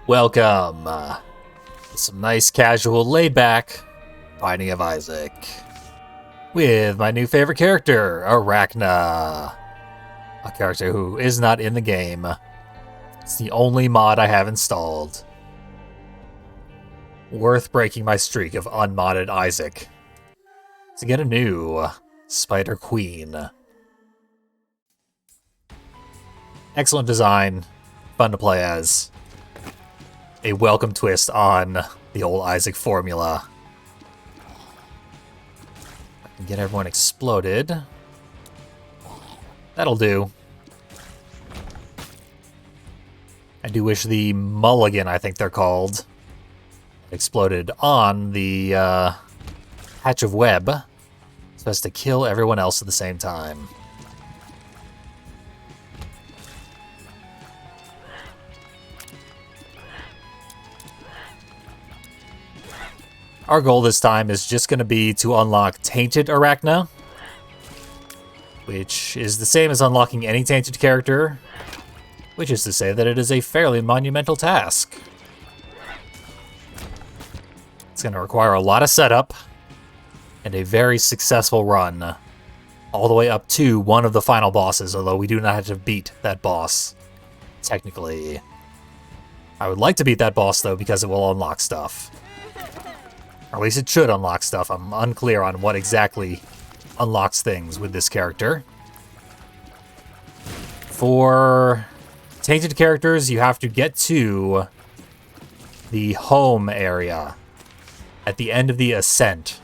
Welcome. Some nice, casual, laid-back Binding of Isaac. With my new favorite character, Arachna. A character who is not in the game. It's the only mod I have installed. Worth breaking my streak of unmodded Isaac to get a new Spider Queen. Excellent design, fun to play as. A welcome twist on the old Isaac formula. I can get everyone exploded. That'll do. I do wish the mulligan, I think they're called, exploded on the patch of web, so as to kill everyone else at the same time. Our goal this time is just going to be to unlock Tainted Arachna, which is the same as unlocking any Tainted character, which is to say that it is a fairly monumental task. It's going to require a lot of setup and a very successful run, all the way up to one of the final bosses, although we do not have to beat that boss, technically. I would like to beat that boss, though, because it will unlock stuff. Or at least it should unlock stuff. I'm unclear on what exactly unlocks things with this character. For Tainted characters, you have to get to the home area at the end of the ascent,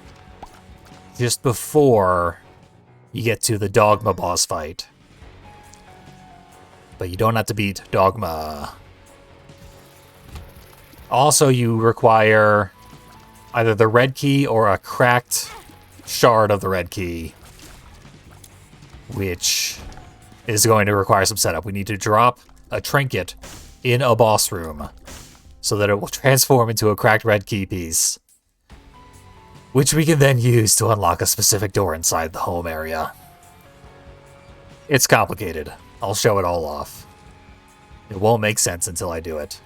just before you get to the Dogma boss fight. But you don't have to beat Dogma. Also, you require either the red key or a cracked shard of the red key, which is going to require some setup. We need to drop a trinket in a boss room so that it will transform into a cracked red key piece, which we can then use to unlock a specific door inside the home area. It's complicated. I'll show it all off. It won't make sense until I do it.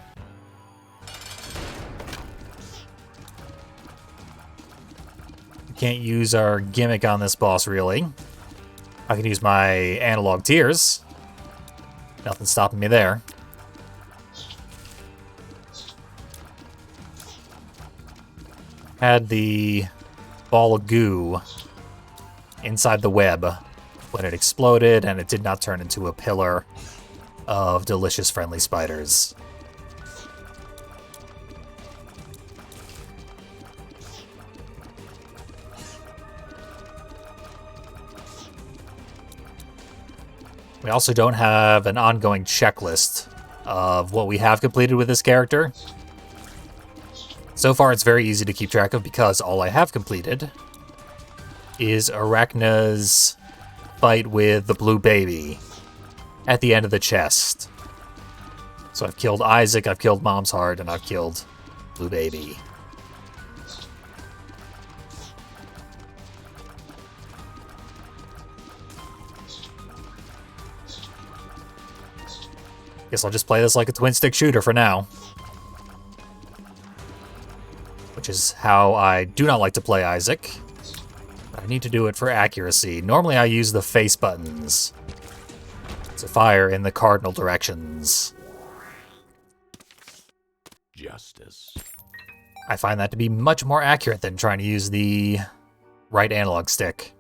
Can't use our gimmick on this boss, really. I can use my analog tears. Nothing stopping me there. Had the ball of goo inside the web when it exploded, and it did not turn into a pillar of delicious friendly spiders. We also don't have an ongoing checklist of what we have completed with this character. So far, it's very easy to keep track of because all I have completed is Arachna's fight with the blue baby at the end of the chest. So I've killed Isaac, I've killed Mom's Heart, and I've killed Blue Baby. Guess I'll just play this like a twin-stick shooter for now. Which is how I do not like to play Isaac. But I need to do it for accuracy. Normally I use the face buttons to fire in the cardinal directions. Justice. I find that to be much more accurate than trying to use the right analog stick.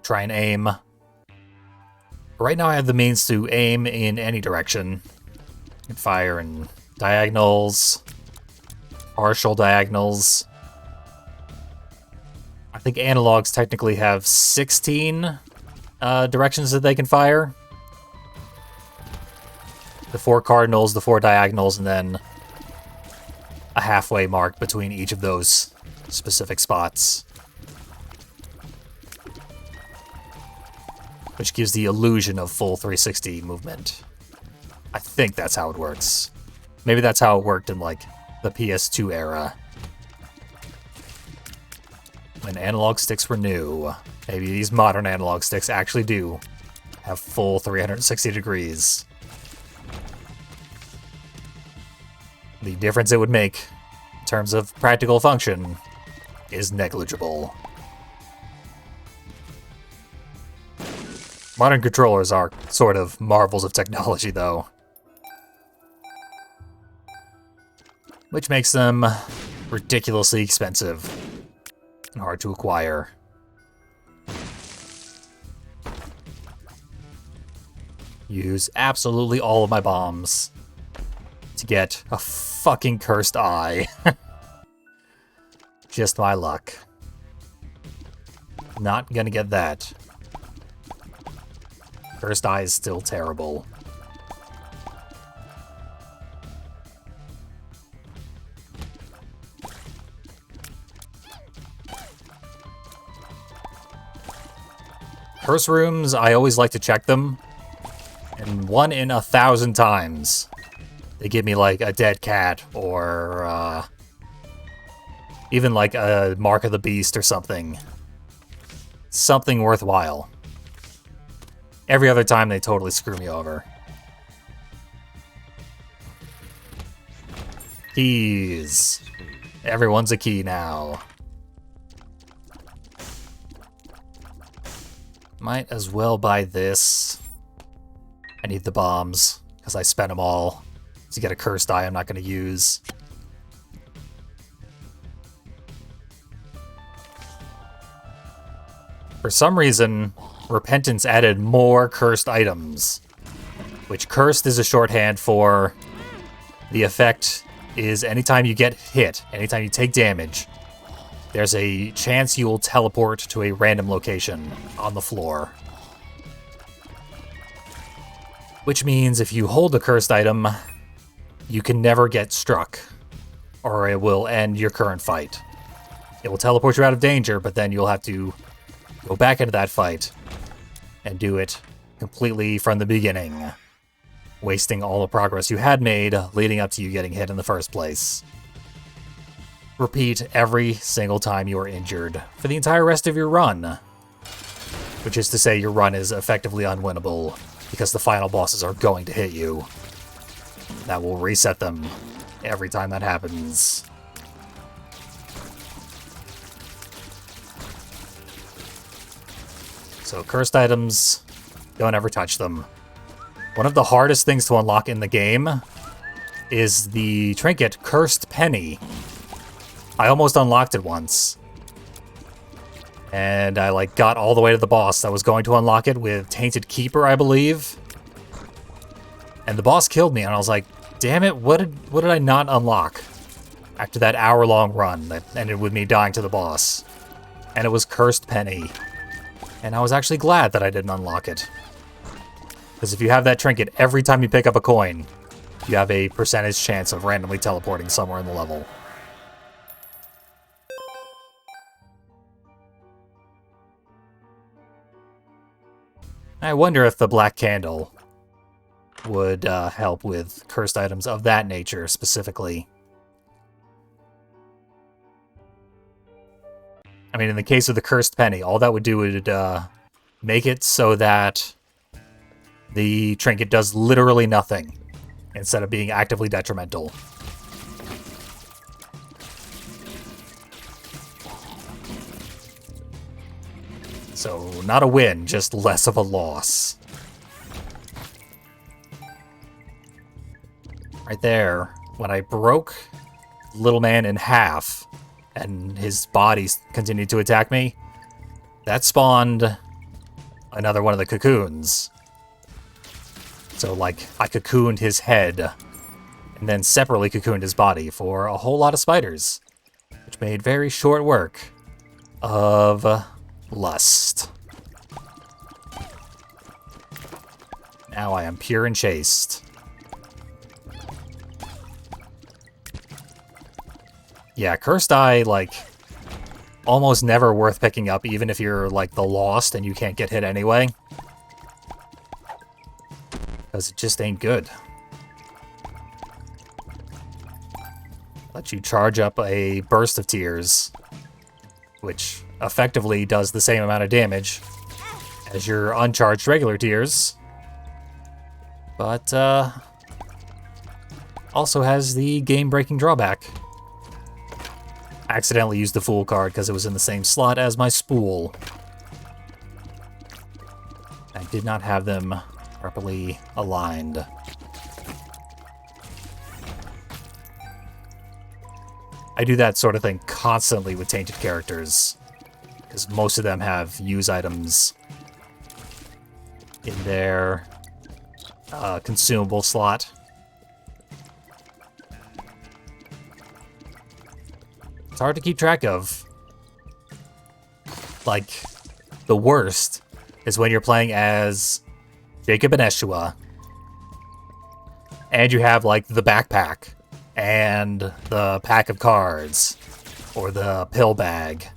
Try and aim. Right now I have the means to aim in any direction. And fire in diagonals, partial diagonals. I think analogs technically have 16 directions that they can fire. The 4 cardinals, the 4 diagonals, and then a halfway mark between each of those specific spots, which gives the illusion of full 360 movement. I think that's how it works. Maybe that's how it worked in, like, the PS2 era, when analog sticks were new. Maybe these modern analog sticks actually do have full 360 degrees. the difference it would make in terms of practical function is negligible. Modern controllers are sort of marvels of technology, though, which makes them ridiculously expensive and hard to acquire. Use absolutely all of my bombs to get a fucking cursed eye. Just my luck. Not gonna get that. Cursed eye is still terrible. Curse rooms, I always like to check them. And 1 in 1,000 times, they give me like a dead cat or even like a mark of the beast or something. Something worthwhile. Every other time they totally screw me over. Keys. Everyone's a key now. Might as well buy this. I need the bombs, because I spent them all to get a cursed eye I'm not going to use. For some reason, Repentance added more cursed items, which cursed is a shorthand for the effect is anytime you get hit, anytime you take damage, there's a chance you will teleport to a random location on the floor. Which means if you hold a cursed item, you can never get struck, or it will end your current fight. It will teleport you out of danger, but then you'll have to go back into that fight and do it completely from the beginning, wasting all the progress you had made leading up to you getting hit in the first place. Repeat every single time you are injured for the entire rest of your run, which is to say your run is effectively unwinnable because the final bosses are going to hit you. That will reset them every time that happens. So cursed items, don't ever touch them. One of the hardest things to unlock in the game is the trinket Cursed Penny. I almost unlocked it once. And I got all the way to the boss. I was going to unlock it with Tainted Keeper, I believe. And the boss killed me, and I was like, damn it, what did I not unlock? After that hour-long run that ended with me dying to the boss. And it was Cursed Penny. And I was actually glad that I didn't unlock it. Because if you have that trinket, every time you pick up a coin, you have a percentage chance of randomly teleporting somewhere in the level. I wonder if the black candle would help with cursed items of that nature specifically. I mean, in the case of the Cursed Penny, all that would do would make it so that the trinket does literally nothing instead of being actively detrimental. So, not a win, just less of a loss. Right there, when I broke Little Man in half, and his body continued to attack me, that spawned another one of the cocoons. So, I cocooned his head, and then separately cocooned his body for a whole lot of spiders, which made very short work of lust. Now I am pure and chaste. Yeah, Cursed Eye, almost never worth picking up, even if you're, the Lost and you can't get hit anyway. Because it just ain't good. Let you charge up a Burst of Tears, which effectively does the same amount of damage as your uncharged regular tears. But, also has the game-breaking drawback. I accidentally used the Fool card because it was in the same slot as my Spool. I did not have them properly aligned. I do that sort of thing constantly with Tainted characters, because most of them have use items in their consumable slot. It's hard to keep track of. Like, the worst is when you're playing as Jacob and Eshua, and you have, like, the backpack, and the pack of cards, or the pill bag.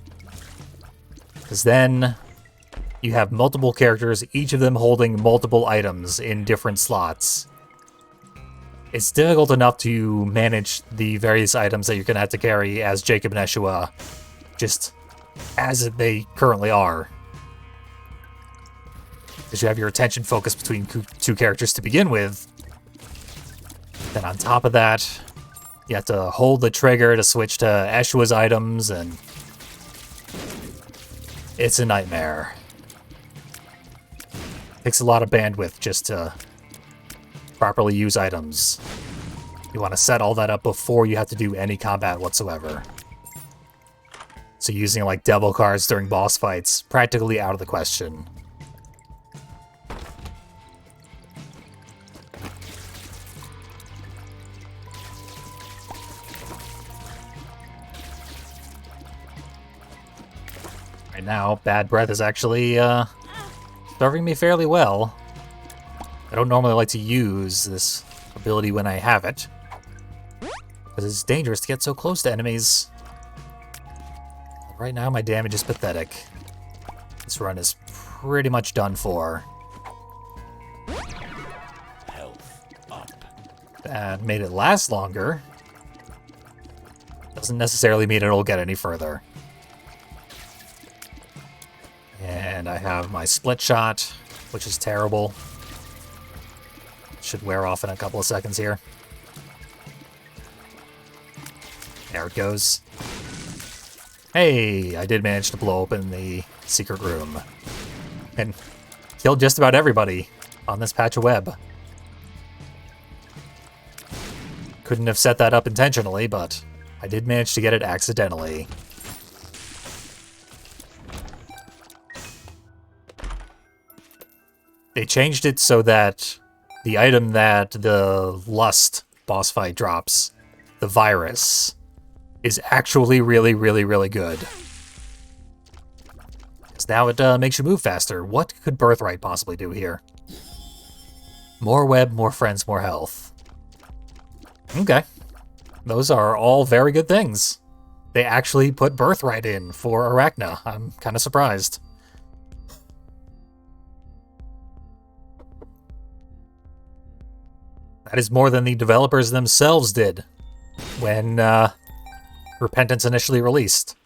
Because then you have multiple characters, each of them holding multiple items in different slots. It's difficult enough to manage the various items that you're going to have to carry as Jacob and Eshua, just as they currently are. Because you have your attention focused between two characters to begin with. Then on top of that, you have to hold the trigger to switch to Eshua's items, and it's a nightmare. Takes a lot of bandwidth just to properly use items. You want to set all that up before you have to do any combat whatsoever. So using like devil cards during boss fights, practically out of the question. Right now, Bad Breath is actually serving me fairly well. I don't normally like to use this ability when I have it, because it's dangerous to get so close to enemies. Right now, my damage is pathetic. This run is pretty much done for. Health up. That made it last longer. Doesn't necessarily mean it'll get any further. And I have my split shot, which is terrible. Should wear off in a couple of seconds here. There it goes. Hey, I did manage to blow open the secret room. And killed just about everybody on this patch of web. Couldn't have set that up intentionally, but I did manage to get it accidentally. They changed it so that the item that the Lust boss fight drops, the virus, is actually really, really, really good. Because now it makes you move faster. What could Birthright possibly do here? More web, more friends, more health. Okay. Those are all very good things. They actually put Birthright in for Arachna. I'm kind of surprised. That is more than the developers themselves did when Repentance initially released.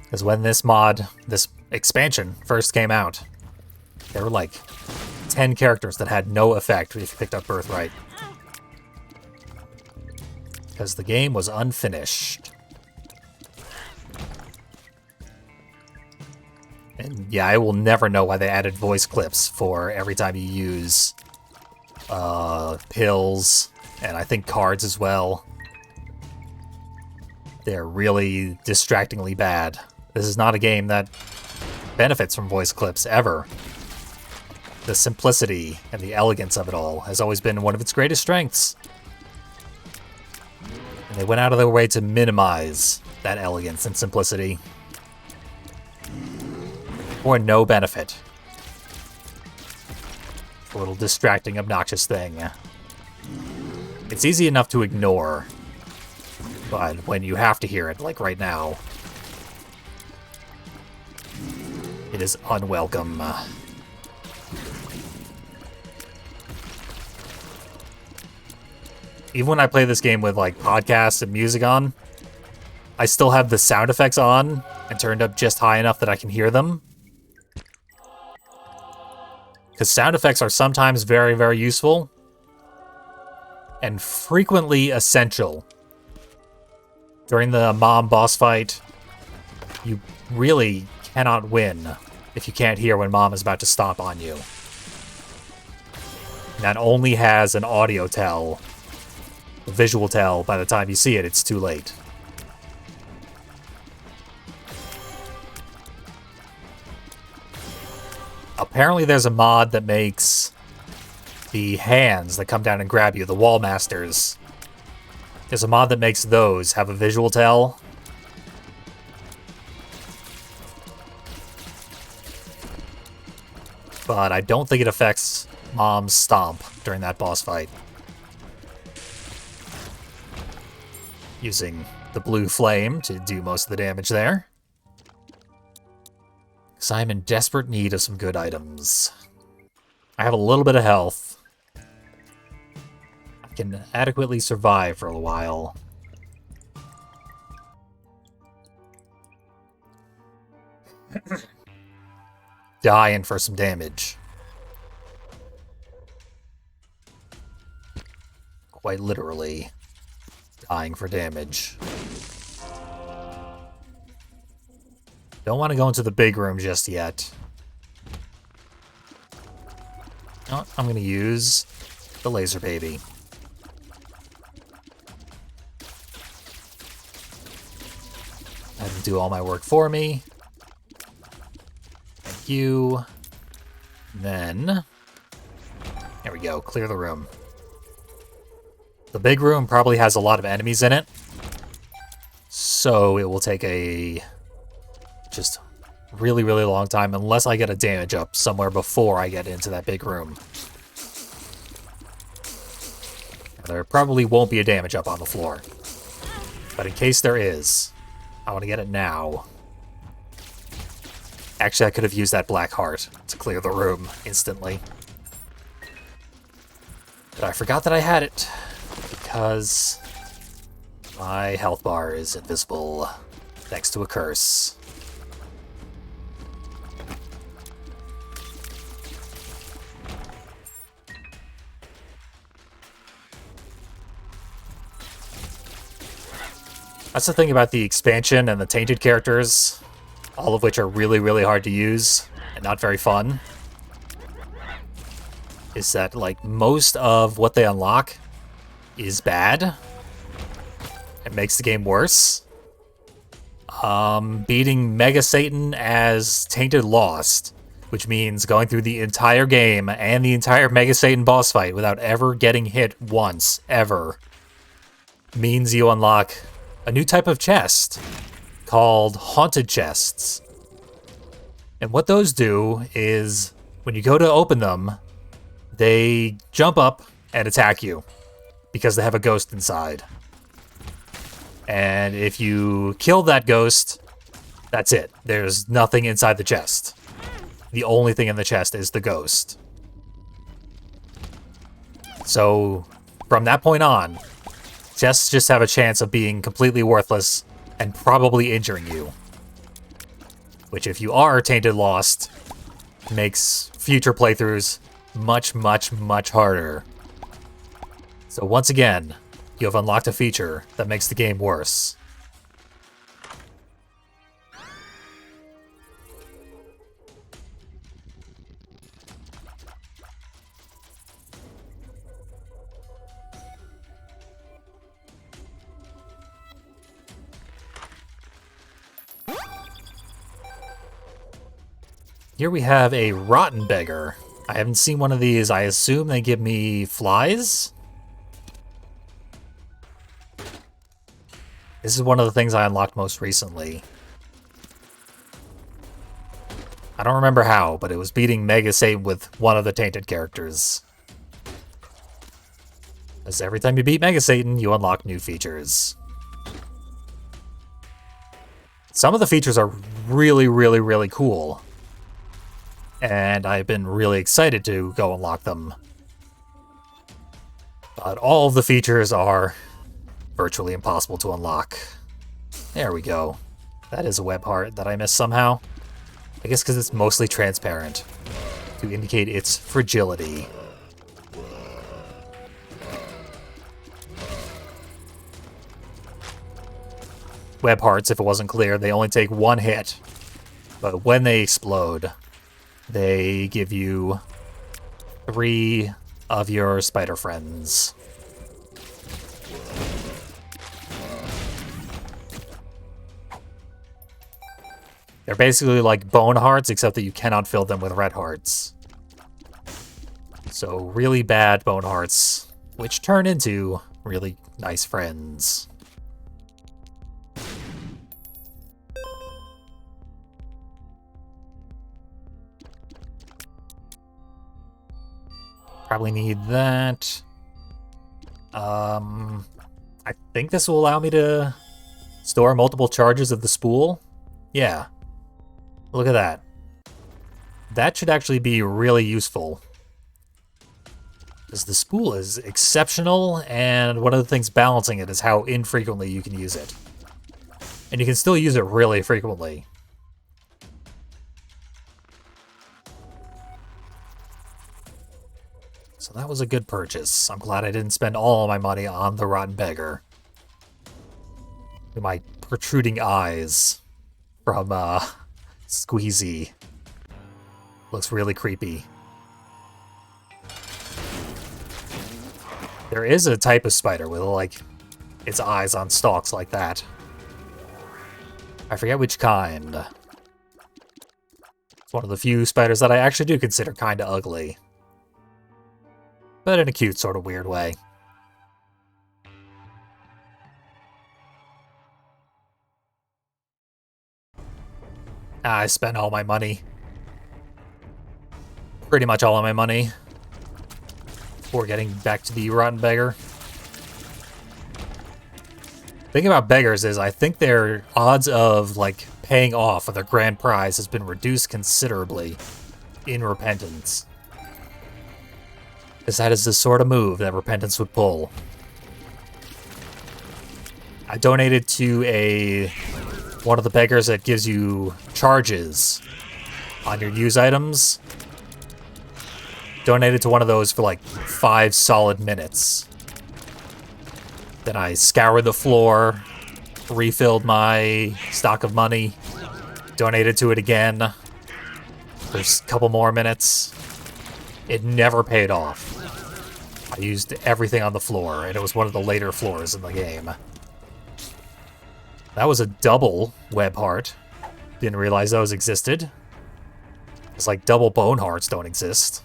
Because when this mod, this expansion, first came out, there were like 10 characters that had no effect if you picked up Birthright. Because the game was unfinished. And yeah, I will never know why they added voice clips for every time you use pills, and I think cards as well. They're really distractingly bad. This is not a game that benefits from voice clips, ever. The simplicity and the elegance of it all has always been one of its greatest strengths. And they went out of their way to minimize that elegance and simplicity. For no benefit. A little distracting, obnoxious thing. It's easy enough to ignore, but when you have to hear it, like right now, it is unwelcome. Even when I play this game with like podcasts and music on, I still have the sound effects on and turned up just high enough that I can hear them. Because sound effects are sometimes very, very useful. and frequently essential. During the mom boss fight, you really cannot win if you can't hear when mom is about to stomp on you. And that only has an audio tell. A visual tell, by the time you see it, it's too late. Apparently there's a mod that makes the hands that come down and grab you, the wall masters. There's a mod that makes those have a visual tell. But I don't think it affects Mom's stomp during that boss fight. Using the blue flame to do most of the damage there. Because I'm in desperate need of some good items. I have a little bit of health. I can adequately survive for a while. Dying for some damage. Quite literally. Dying for damage. Don't want to go into the big room just yet. Oh, I'm going to use the laser baby. Have him do all my work for me. Thank you. Then, there we go, clear the room. The big room probably has a lot of enemies in it, so it will take a just really, really long time unless I get a damage up somewhere before I get into that big room. There probably won't be a damage up on the floor, but in case there is, I want to get it now. Actually, I could have used that black heart to clear the room instantly. But I forgot that I had it, because my health bar is invisible thanks to a curse. That's the thing about the expansion and the tainted characters, all of which are really, really hard to use and not very fun, is that, like, most of what they unlock is bad. It makes the game worse. Beating Mega Satan as Tainted Lost, which means going through the entire game and the entire Mega Satan boss fight without ever getting hit once, ever, means you unlock a new type of chest called Haunted Chests. And what those do is, when you go to open them, they jump up and attack you because they have a ghost inside. And if you kill that ghost, that's it. There's nothing inside the chest. The only thing in the chest is the ghost. So, from that point on, chests just have a chance of being completely worthless and probably injuring you. Which, if you are Tainted Lost, makes future playthroughs much, much, much harder. So once again, you have unlocked a feature that makes the game worse. Here we have a Rotten Beggar. I haven't seen one of these. I assume they give me flies? This is one of the things I unlocked most recently. I don't remember how, but it was beating Mega Satan with one of the tainted characters. As every time you beat Mega Satan, you unlock new features. Some of the features are really, really, really cool. And I've been really excited to go unlock them. But all of the features are virtually impossible to unlock. There we go. That is a web heart that I missed somehow. I guess because it's mostly transparent to indicate its fragility. web hearts, if it wasn't clear, they only take one hit. But when they explode, they give you 3 of your spider friends. They're basically like bone hearts, except that you cannot fill them with red hearts. So really bad bone hearts, which turn into really nice friends. Probably need that. I think this will allow me to store multiple charges of the spool. Yeah. Look at that. That should actually be really useful. Because the spool is exceptional, and one of the things balancing it is how infrequently you can use it. And you can still use it really frequently. So that was a good purchase. I'm glad I didn't spend all my money on the Rotten Beggar. With my protruding eyes from, Squeezy. Looks really creepy. There is a type of spider with, like, its eyes on stalks like that. I forget which kind. It's one of the few spiders that I actually do consider kinda ugly. But in a cute sort of weird way. I spent all my money. Pretty much all of my money. Before getting back to the Rotten Beggar. The thing about beggars is I think their odds of, like, paying off for their grand prize has been reduced considerably in Repentance. Because that is the sort of move that Repentance would pull. I donated to one of the beggars that gives you charges on your use items. Donated to one of those for like 5 solid minutes. Then I scoured the floor, refilled my stock of money, donated to it again for a couple more minutes. It never paid off. I used everything on the floor, and it was one of the later floors in the game. That was a double web heart. Didn't realize those existed. It's like double bone hearts don't exist.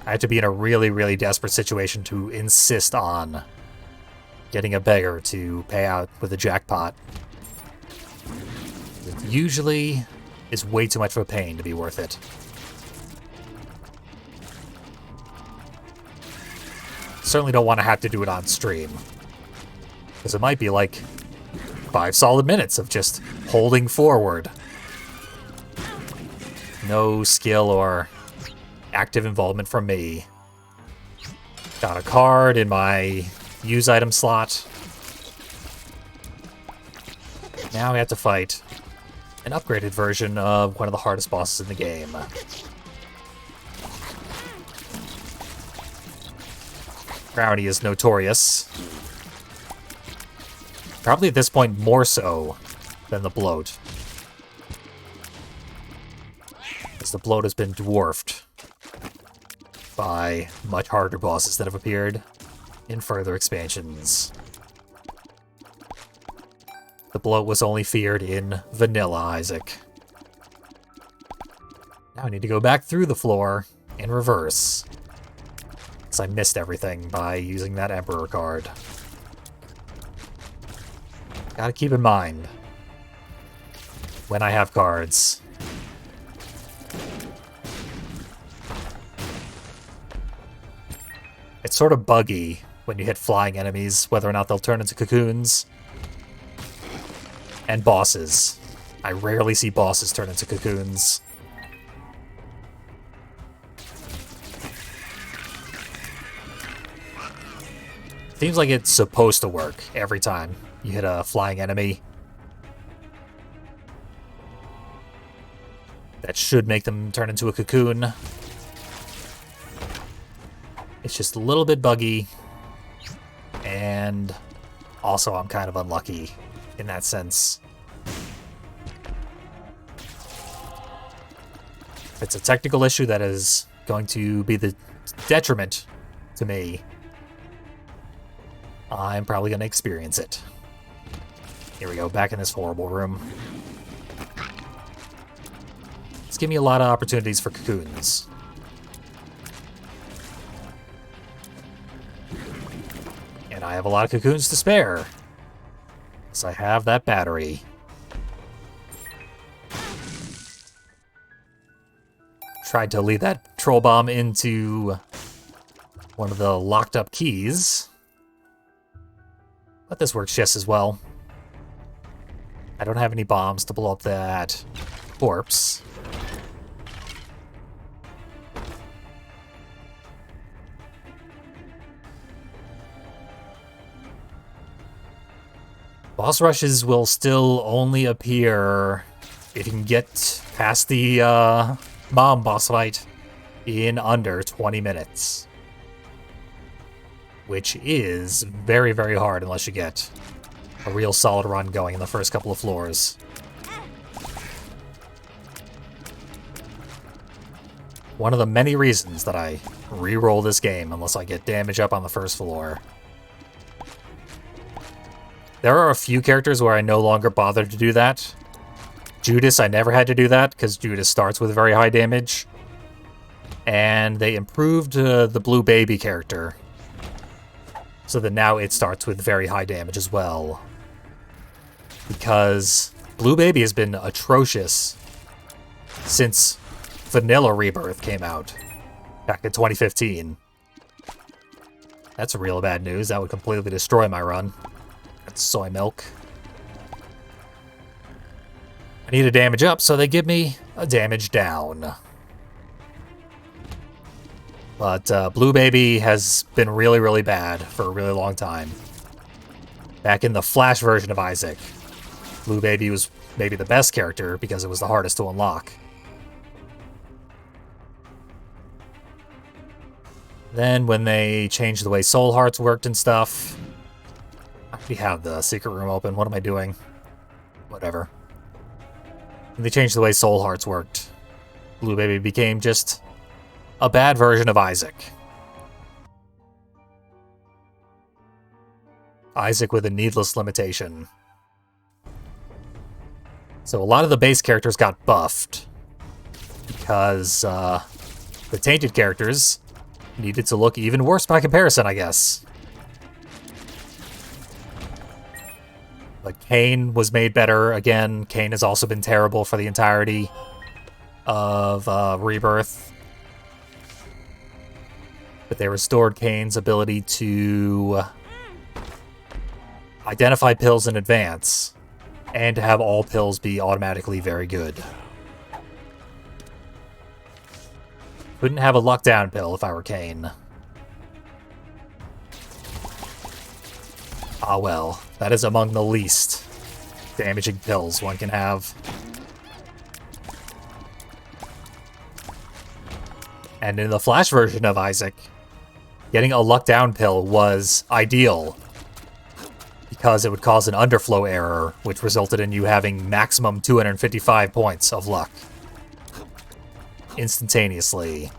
I had to be in a really, really desperate situation to insist on getting a beggar to pay out with a jackpot. It usually is way too much of a pain to be worth it. Certainly don't want to have to do it on stream. Because it might be like 5 solid minutes of just holding forward. No skill or active involvement from me. Got a card in my use item slot. Now we have to fight an upgraded version of one of the hardest bosses in the game. Brownie is notorious. Probably at this point more so than the bloat. As the bloat has been dwarfed by much harder bosses that have appeared in further expansions. The bloat was only feared in Vanilla Isaac. Now I need to go back through the floor in reverse. Because I missed everything by using that Emperor card. Gotta keep in mind when I have cards. It's sort of buggy when you hit flying enemies, whether or not they'll turn into cocoons. And bosses. I rarely see bosses turn into cocoons. Seems like it's supposed to work every time you hit a flying enemy. That should make them turn into a cocoon. It's just a little bit buggy. And also I'm kind of unlucky in that sense. If it's a technical issue that is going to be the detriment to me, I'm probably going to experience it. Here we go, back in this horrible room. It's giving me a lot of opportunities for cocoons. And I have a lot of cocoons to spare. So I have that battery. Tried to lead that troll bomb into one of the locked up keys. But this works just as well. I don't have any bombs to blow up that corpse. Boss rushes will still only appear if you can get past the mom boss fight in under 20 minutes. Which is very, very hard unless you get a real solid run going in the first couple of floors. One of the many reasons that I re-roll this game unless I get damage up on the first floor. There are a few characters where I no longer bother to do that. Judas, I never had to do that, because Judas starts with very high damage. And they improved the Blue Baby character, so that now it starts with very high damage as well. Because Blue Baby has been atrocious since Vanilla Rebirth came out, back in 2015. That's real bad news. That would completely destroy my run. That's soy milk. I need a damage up, so they give me a damage down. But Blue Baby has been really, really bad for a really long time. Back in the Flash version of Isaac, Blue Baby was maybe the best character because it was the hardest to unlock. Then when they changed the way Soul Hearts worked and stuff... We have the secret room open. What am I doing? Whatever. When they changed the way Soul Hearts worked, Blue Baby became just a bad version of Isaac. Isaac with a needless limitation. So a lot of the base characters got buffed because the tainted characters needed to look even worse by comparison, I guess. But Cain was made better again. Cain has also been terrible for the entirety of Rebirth. But they restored Cain's ability to identify pills in advance and to have all pills be automatically very good. Couldn't have a luck down pill if I were Cain. Ah well, that is among the least damaging pills one can have. And in the Flash version of Isaac, getting a luck down pill was ideal because it would cause an underflow error, which resulted in you having maximum 255 points of luck instantaneously.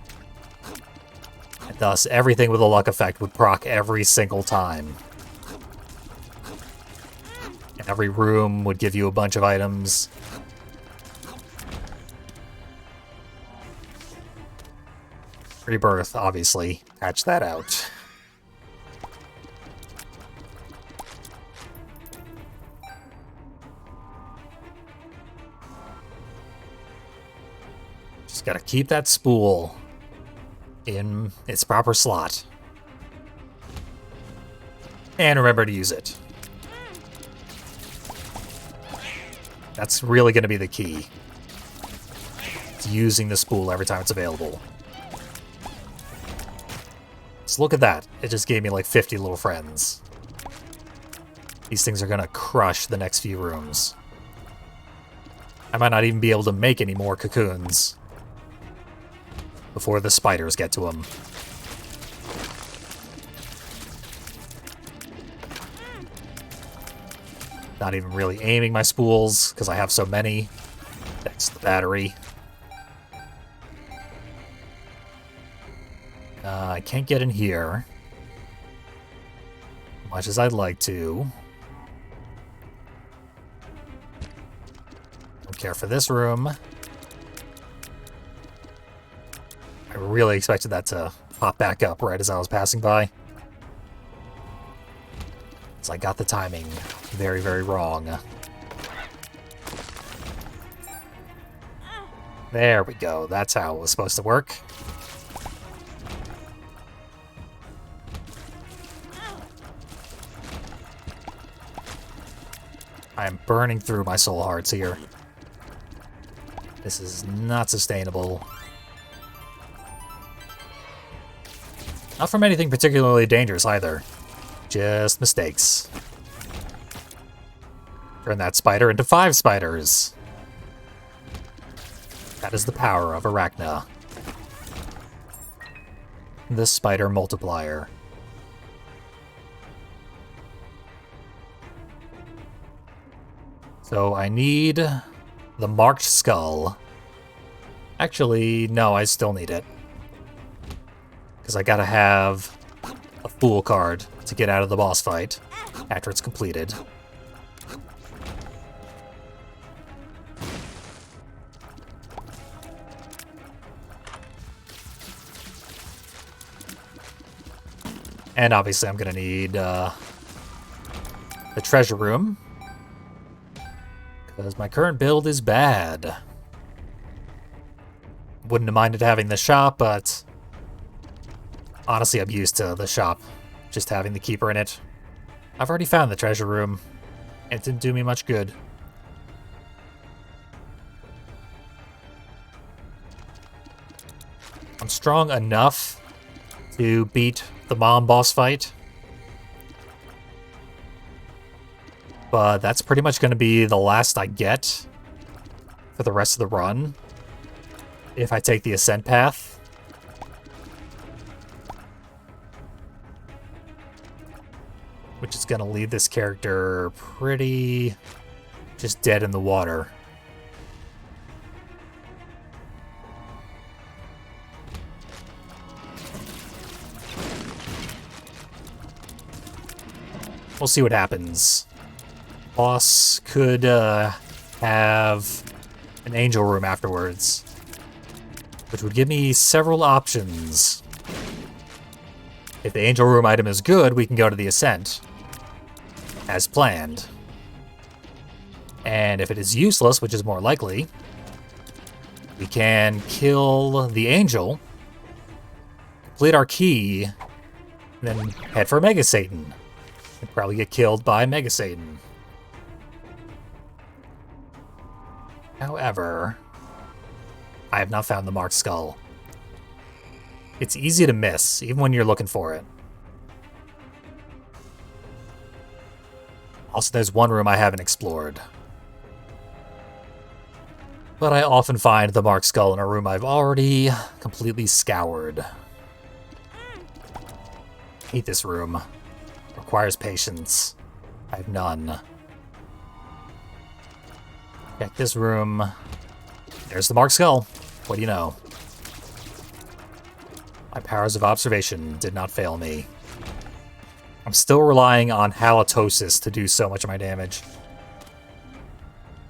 And thus, everything with a luck effect would proc every single time. Every room would give you a bunch of items. Rebirth, obviously, patch that out. Just gotta keep that spool in its proper slot. And remember to use it. That's really going to be the key. It's using the spool every time it's available. So look at that. It just gave me like 50 little friends. These things are going to crush the next few rooms. I might not even be able to make any more cocoons before the spiders get to them. Not even really aiming my spools, because I have so many. That's the battery. I can't get in here. Much as I'd like to. Don't care for this room. I really expected that to pop back up right as I was passing by. So I got the timing very, very wrong. There we go. That's how it was supposed to work. I'm burning through my soul hearts here. This is not sustainable. Not from anything particularly dangerous either. Just mistakes. Turn that spider into 5 spiders. That is the power of Arachna. The spider multiplier. So I need the marked skull. Actually, no, I still need it. Because I gotta have a fool card to get out of the boss fight after it's completed. And obviously I'm gonna need the treasure room. Because my current build is bad. Wouldn't have minded having the shop, but honestly, I'm used to the shop just having the keeper in it. I've already found the treasure room. It didn't do me much good. I'm strong enough to beat the mom boss fight. But that's pretty much going to be the last I get for the rest of the run. If I take the ascent path. Which is going to leave this character pretty just dead in the water. We'll see what happens. Boss could have an angel room afterwards, which would give me several options. If the angel room item is good, we can go to the ascent, as planned. And if it is useless, which is more likely, we can kill the angel, complete our key, and then head for Mega Satan. And probably get killed by Mega Satan. However, I have not found the marked skull. It's easy to miss, even when you're looking for it. Also, there's one room I haven't explored. But I often find the marked skull in a room I've already completely scoured. Hate this room. Requires patience. I have none. Check this room. There's the marked skull. What do you know? My powers of observation did not fail me. I'm still relying on halitosis to do so much of my damage.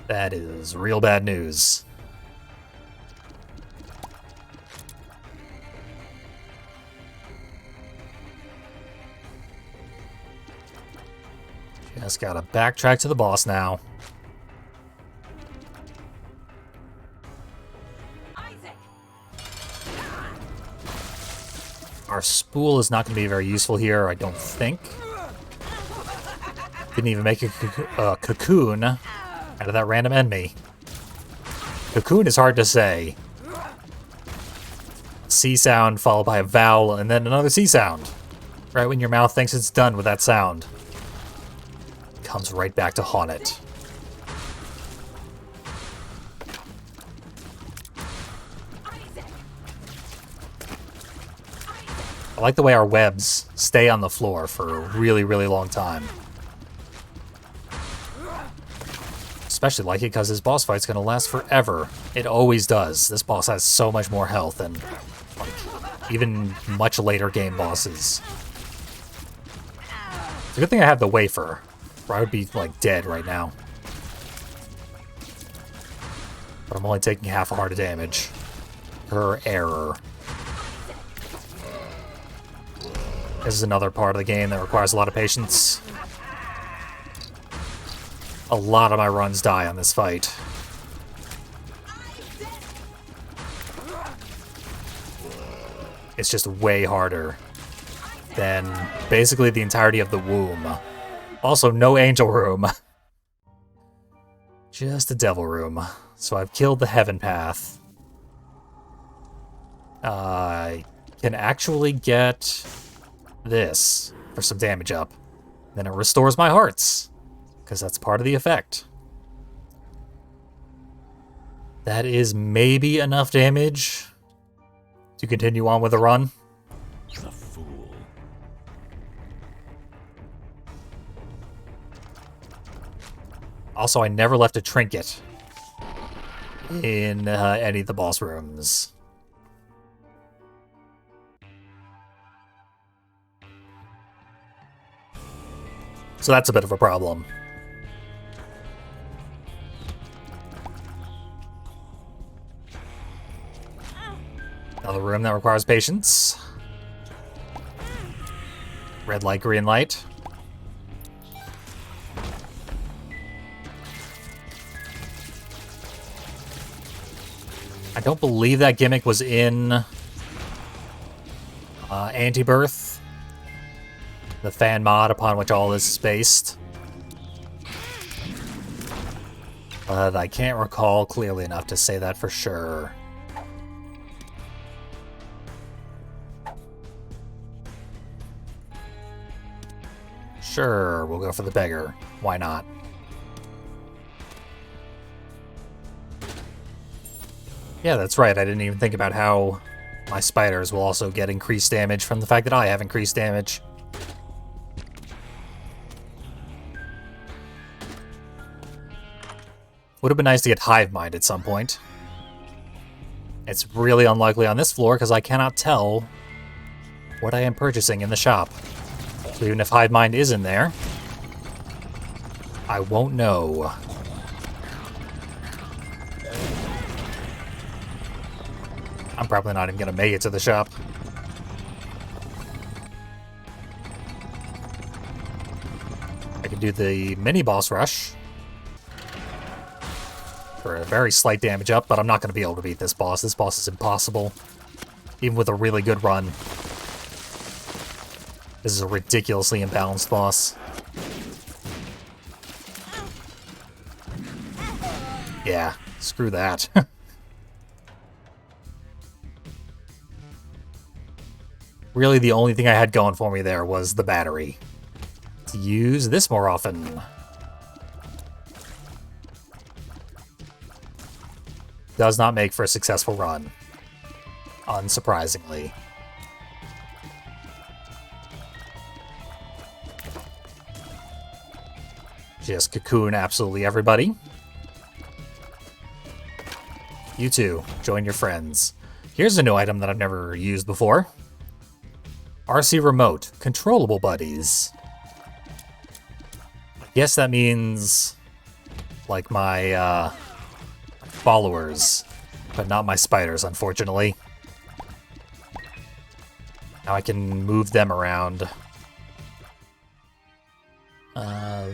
That is real bad news. Just gotta backtrack to the boss now. Our spool is not going to be very useful here, I don't think. Didn't even make a cocoon out of that random enemy. Cocoon is hard to say. C sound followed by a vowel and then another C sound. Right when your mouth thinks it's done with that sound. Comes right back to haunt it. I like the way our webs stay on the floor for a really, really long time. Especially like it because this boss fight's gonna last forever. It always does. This boss has so much more health than like, even much later game bosses. It's a good thing I have the wafer, or I would be like dead right now. But I'm only taking half a heart of damage per error. This is another part of the game that requires a lot of patience. A lot of my runs die on this fight. It's just way harder than basically the entirety of the womb. Also, no angel room. Just a devil room. So I've killed the heaven path. I can actually get this for some damage up. Then it restores my hearts, because that's part of the effect. That is maybe enough damage to continue on with the run. The fool. Also, I never left a trinket in any of the boss rooms. So that's a bit of a problem. Another room that requires patience. Red light, green light. I don't believe that gimmick was in Anti-Birth, the fan mod upon which all this is based. But I can't recall clearly enough to say that for sure. Sure, we'll go for the beggar. Why not? Yeah, that's right. I didn't even think about how my spiders will also get increased damage from the fact that I have increased damage. Would have been nice to get Hive Mind at some point. It's really unlikely on this floor because I cannot tell what I am purchasing in the shop. So even if Hive Mind is in there, I won't know. I'm probably not even going to make it to the shop. I can do the mini boss rush for a very slight damage up, but I'm not going to be able to beat this boss. This boss is impossible, even with a really good run. This is a ridiculously imbalanced boss. Yeah, screw that. Really, the only thing I had going for me there was the battery. To use this more often. Does not make for a successful run, unsurprisingly. Just cocoon absolutely everybody. You too, join your friends. Here's a new item that I've never used before. RC Remote, controllable buddies. I guess that means, like, my, followers, but not my spiders, unfortunately. Now I can move them around.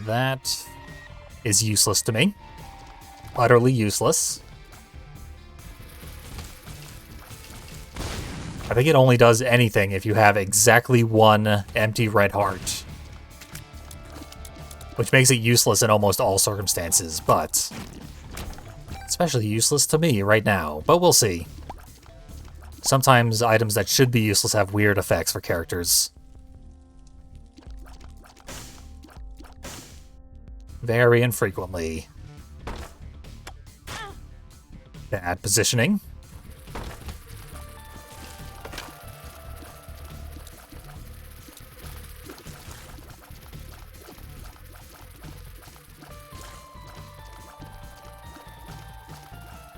That is useless to me. Utterly useless. I think it only does anything if you have exactly one empty red heart. Which makes it useless in almost all circumstances, but especially useless to me right now. But we'll see. Sometimes items that should be useless have weird effects for characters. Very infrequently. Bad positioning.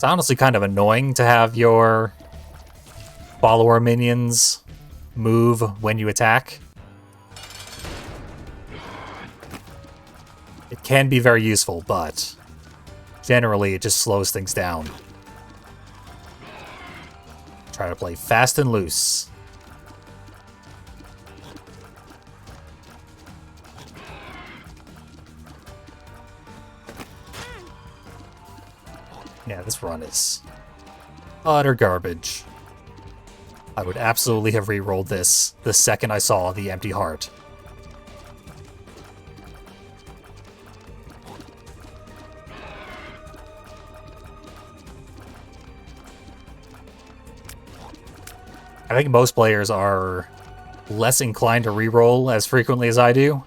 It's honestly kind of annoying to have your follower minions move when you attack. It can be very useful, but generally it just slows things down. Try to play fast and loose. Yeah, this run is utter garbage. I would absolutely have re-rolled this the second I saw the empty heart. I think most players are less inclined to re-roll as frequently as I do,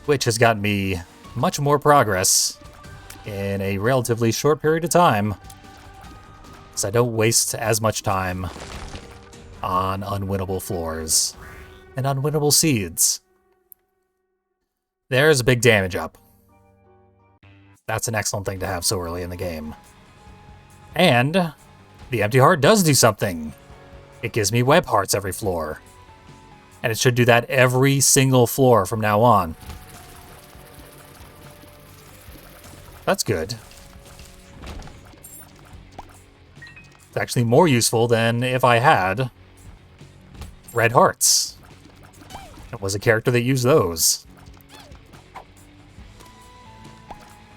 which has gotten me much more progress in a relatively short period of time, so I don't waste as much time on unwinnable floors and unwinnable seeds. There's a big damage up. That's an excellent thing to have so early in the game. And the empty heart does do something. It gives me web hearts every floor. And it should do that every single floor from now on. That's good. It's actually more useful than if I had red hearts. It was a character that used those.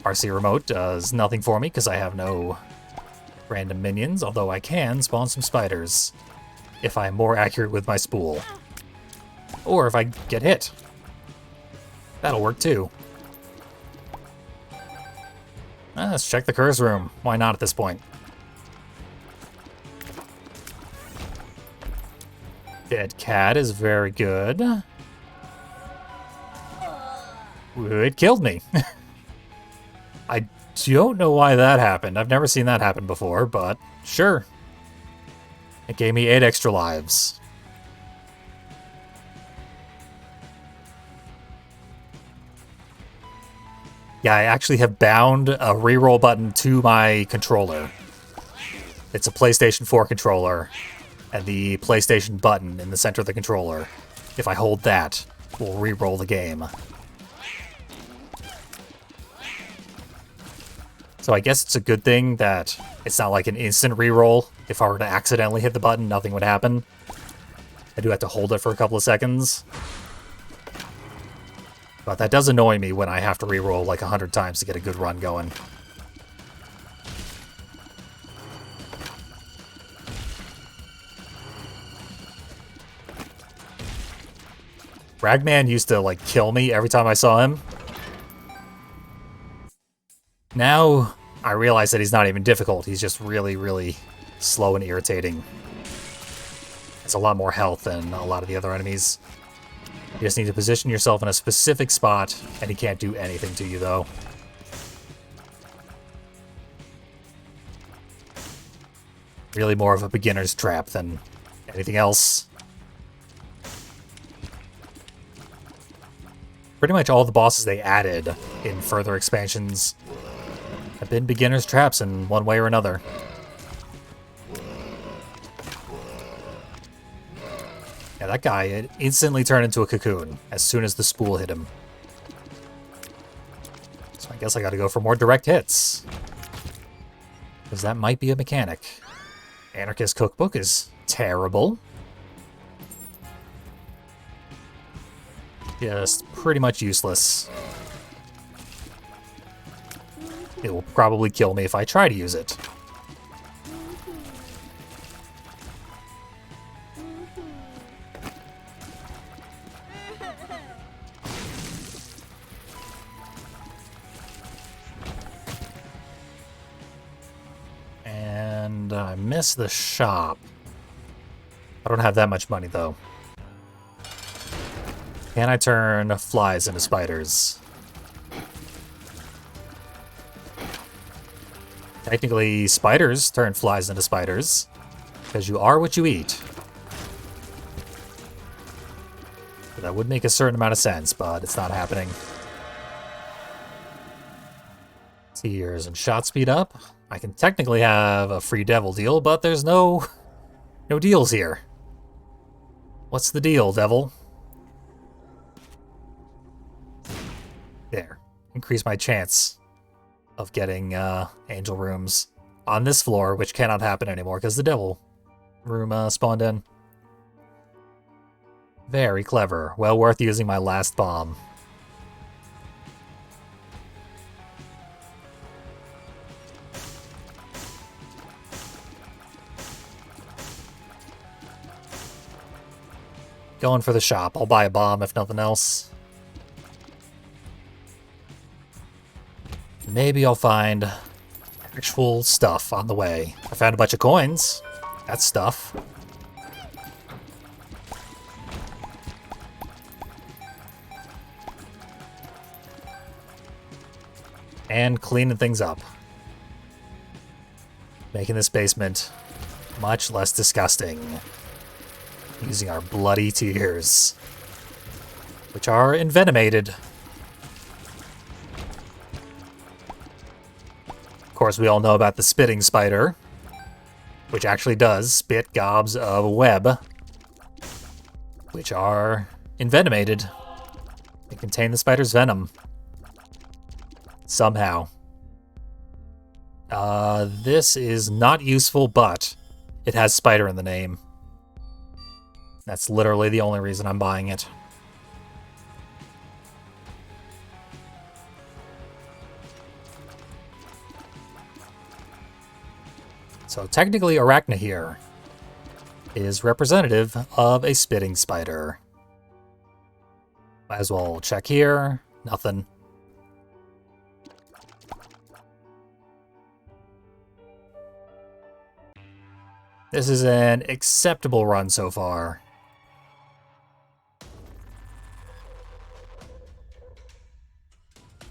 RC remote does nothing for me because I have no random minions, although I can spawn some spiders if I'm more accurate with my spool. Or if I get hit. That'll work too. Let's check the curse room. Why not at this point? Dead cat is very good. Ooh, it killed me. I don't know why that happened. I've never seen that happen before, but sure. It gave me 8 extra lives. Yeah, I actually have bound a reroll button to my controller. It's a PlayStation 4 controller, and the PlayStation button in the center of the controller, if I hold that, will reroll the game. So I guess it's a good thing that it's not like an instant reroll. If I were to accidentally hit the button, nothing would happen. I do have to hold it for a couple of seconds. But that does annoy me when I have to reroll like 100 times to get a good run going. Ragman used to like kill me every time I saw him. Now I realize that he's not even difficult. He's just really, really slow and irritating. It's a lot more health than a lot of the other enemies. You just need to position yourself in a specific spot, and he can't do anything to you, though. Really more of a beginner's trap than anything else. Pretty much all the bosses they added in further expansions have been beginner's traps in one way or another. Yeah, that guy instantly turned into a cocoon as soon as the spool hit him. So I guess I gotta go for more direct hits. Because that might be a mechanic. Anarchist Cookbook is terrible. Just pretty much useless. It will probably kill me if I try to use it. And I missed the shop. I don't have that much money, though. Can I turn flies into spiders? Technically, spiders turn flies into spiders, because you are what you eat. That would make a certain amount of sense, but it's not happening. Let's see here, isn't shot speed up? I can technically have a free devil deal, but there's no deals here. What's the deal, devil? There. Increase my chance of getting angel rooms on this floor, which cannot happen anymore because the devil room spawned in. Very clever. Well worth using my last bomb. Going for the shop. I'll buy a bomb if nothing else. Maybe I'll find actual stuff on the way. I found a bunch of coins. That's stuff. And cleaning things up. Making this basement much less disgusting. Using our bloody tears, which are envenomated. Of course, we all know about the spitting spider, which actually does spit gobs of web, which are envenomated. They contain the spider's venom. Somehow. This is not useful, but it has spider in the name. That's literally the only reason I'm buying it. So technically Arachna here is representative of a spitting spider. Might as well check here. Nothing. This is an acceptable run so far.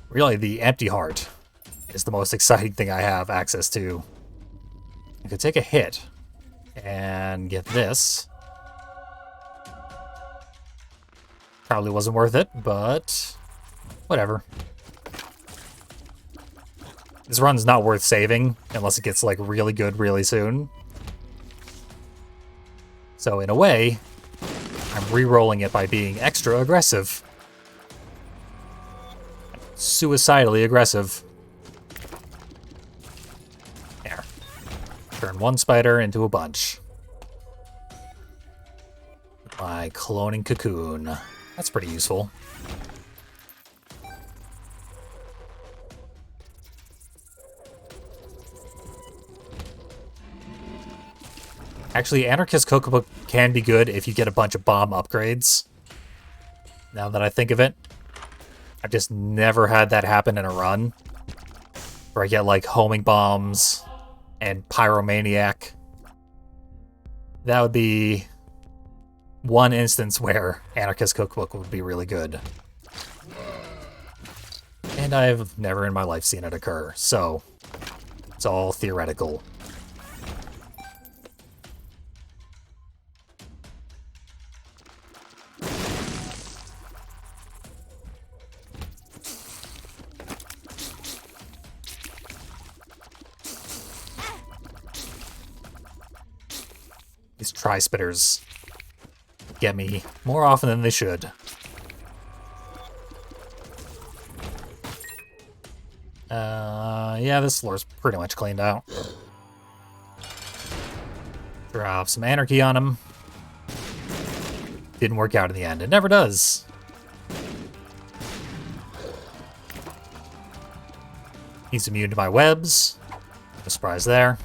Really, the empty heart is the most exciting thing I have access to. I could take a hit and get this. Probably wasn't worth it, but whatever. This run's not worth saving unless it gets like really good really soon. So in a way, I'm re-rolling it by being extra aggressive. Suicidally aggressive. There. Turn one spider into a bunch. My cloning cocoon. That's pretty useful. Actually, Anarchist Cookbook can be good if you get a bunch of bomb upgrades. Now that I think of it. I've just never had that happen in a run. Where I get like homing bombs and pyromaniac. That would be one instance where Anarchist Cookbook would be really good. And I've never in my life seen it occur, so it's all theoretical. These tri-spitters get me more often than they should. Yeah, this floor's pretty much cleaned out. Drop some anarchy on him. Didn't work out in the end. It never does. He's immune to my webs. No surprise there.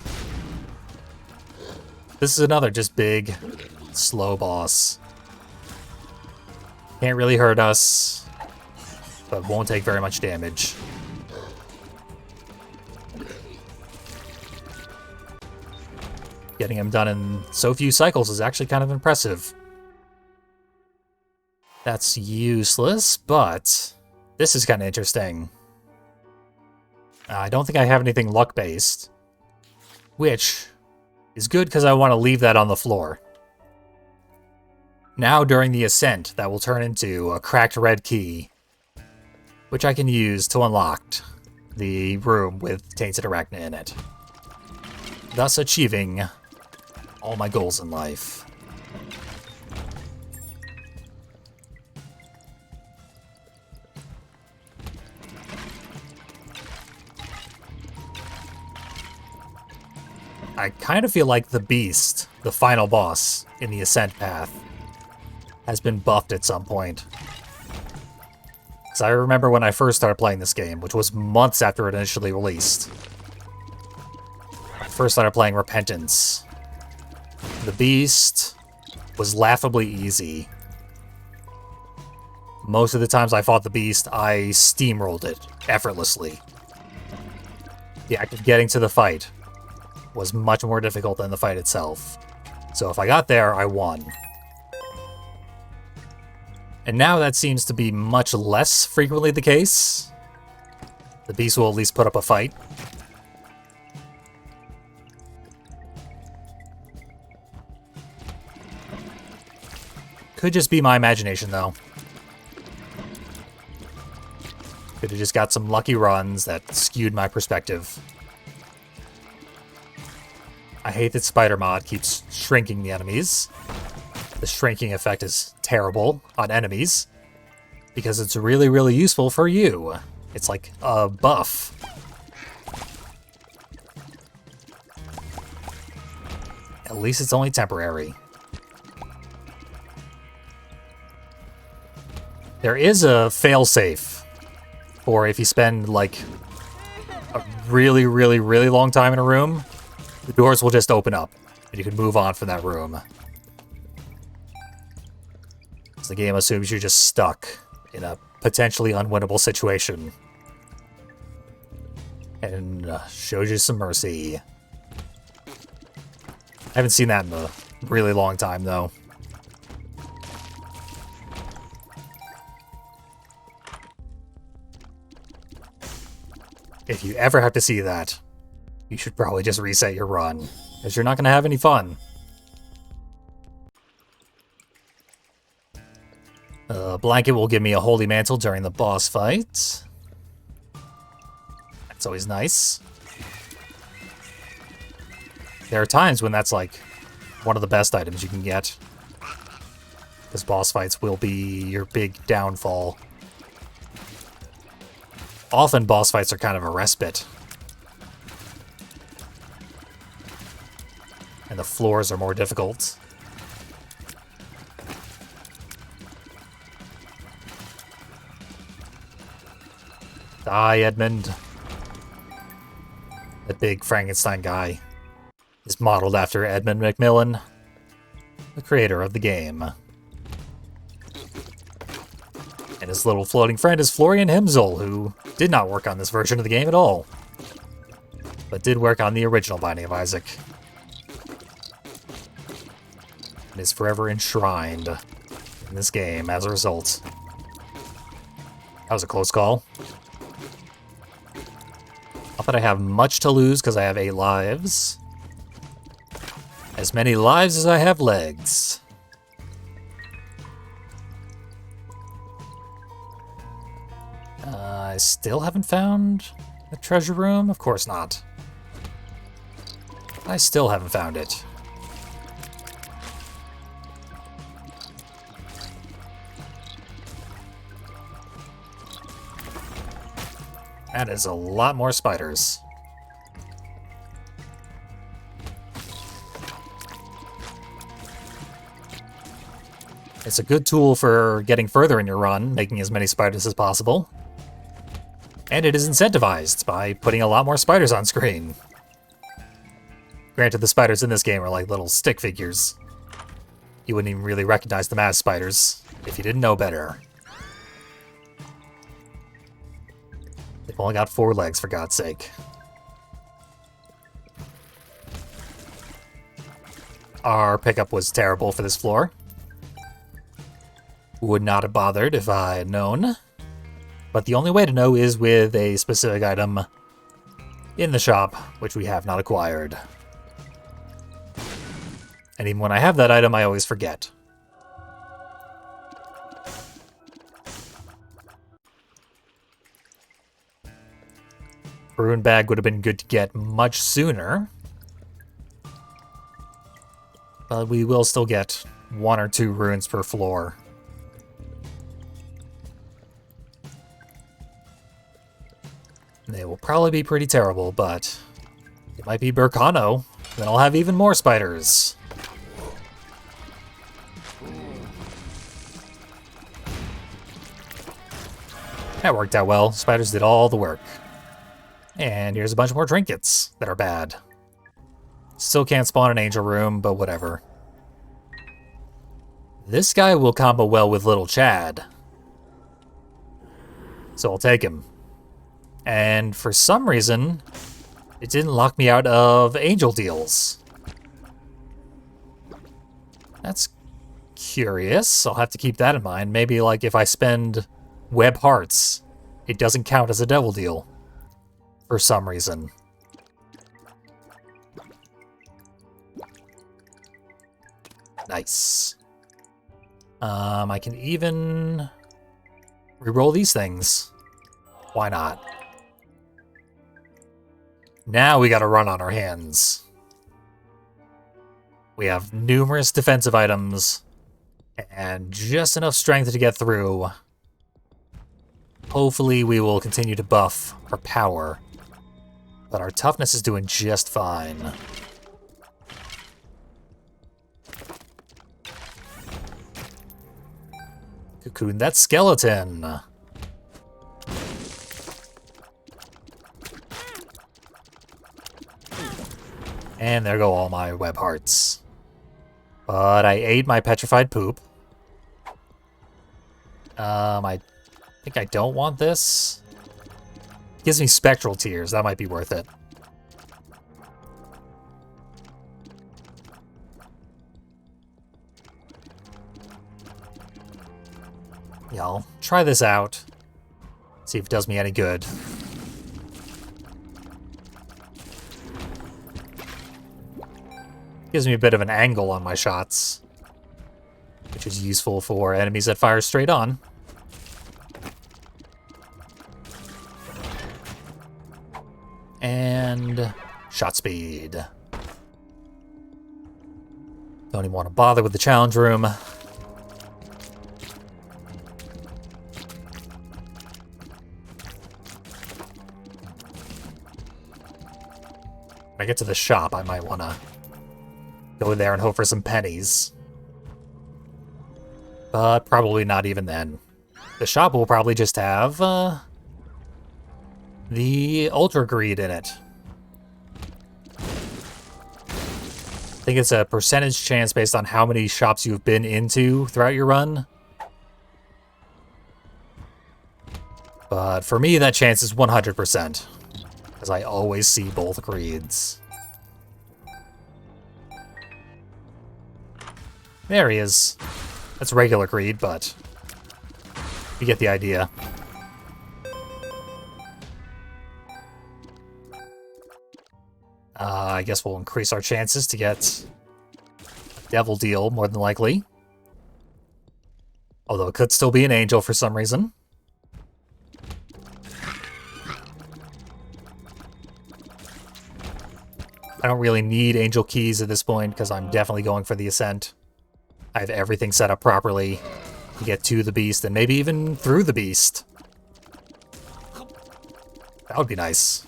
This is another just big, slow boss. Can't really hurt us, but won't take very much damage. Getting him done in so few cycles is actually kind of impressive. That's useless, but this is kind of interesting. I don't think I have anything luck-based, which is good because I want to leave that on the floor. Now during the ascent, that will turn into a cracked red key, which I can use to unlock the room with Tainted Arachna in it. thus achieving all my goals in life. I kind of feel like the Beast, the final boss in the Ascent path, has been buffed at some point. Because I remember when I first started playing this game, which was months after it initially released. I first started playing Repentance. The Beast was laughably easy. Most of the times I fought the Beast, I steamrolled it effortlessly. The act of getting to the fight was much more difficult than the fight itself. So if I got there, I won. And now that seems to be much less frequently the case. The Beast will at least put up a fight. Could just be my imagination, though. Could have just got some lucky runs that skewed my perspective. I hate that Spider Mod keeps shrinking the enemies. The shrinking effect is terrible on enemies, because it's really, really useful for you. It's like a buff. At least it's only temporary. There is a failsafe for if you spend like a really, really, really long time in a room, the doors will just open up and you can move on from that room. So the game assumes you're just stuck in a potentially unwinnable situation and shows you some mercy. I haven't seen that in a really long time, though. If you ever have to see that, you should probably just reset your run, because you're not going to have any fun. Blanket will give me a holy mantle during the boss fight. That's always nice. There are times when that's like one of the best items you can get, because boss fights will be your big downfall. Often boss fights are kind of a respite. And the floors are more difficult. Die, Edmund. That big Frankenstein guy is modeled after Edmund Macmillan, the creator of the game. And his little floating friend is Florian Himzel, who did not work on this version of the game at all, but did work on the original Binding of Isaac. And is forever enshrined in this game as a result. That was a close call. Not that I have much to lose because I have 8 lives. As many lives as I have legs. I still haven't found the treasure room? Of course not. I still haven't found it. That is a lot more spiders. It's a good tool for getting further in your run, making as many spiders as possible. And it is incentivized by putting a lot more spiders on screen. Granted, the spiders in this game are like little stick figures. You wouldn't even really recognize them as spiders if you didn't know better. They've only got 4 legs, for God's sake. Our pickup was terrible for this floor. Would not have bothered if I had known. But the only way to know is with a specific item in the shop, which we have not acquired. And even when I have that item, I always forget. Rune bag would have been good to get much sooner, But we will still get 1 or 2 runes per floor. They will probably be pretty terrible, but it might be Burkano. Then I'll have even more spiders. That worked out well. Spiders did all the work. And here's a bunch more trinkets that are bad. Still can't spawn an angel room, but whatever. This guy will combo well with Little Chad. So I'll take him. And for some reason, it didn't lock me out of angel deals. That's curious. I'll have to keep that in mind. Maybe like if I spend web hearts, it doesn't count as a devil deal. For some reason. Nice. I can even reroll these things. Why not? Now we gotta run on our hands. We have numerous defensive items and just enough strength to get through. Hopefully we will continue to buff our power, but our toughness is doing just fine. Cocoon that skeleton. And there go all my web hearts. But I ate my petrified poop. I think I don't want this. Gives me spectral tears. That might be worth it. Yeah, I'll try this out. See if it does me any good. Gives me a bit of an angle on my shots, which is useful for enemies that fire straight on. And shot speed. Don't even want to bother with the challenge room. When I get to the shop, I might want to go in there and hope for some pennies. But probably not even then. The shop will probably just have the Ultra Greed in it. I think it's a percentage chance based on how many shops you've been into throughout your run. But for me, that chance is 100%. Because I always see both greeds. There he is. That's regular greed, but you get the idea. I guess we'll increase our chances to get a devil deal, more than likely. Although it could still be an angel for some reason. I don't really need angel keys at this point, because I'm definitely going for the ascent. I have everything set up properly to get to the beast, and maybe even through the beast. That would be nice.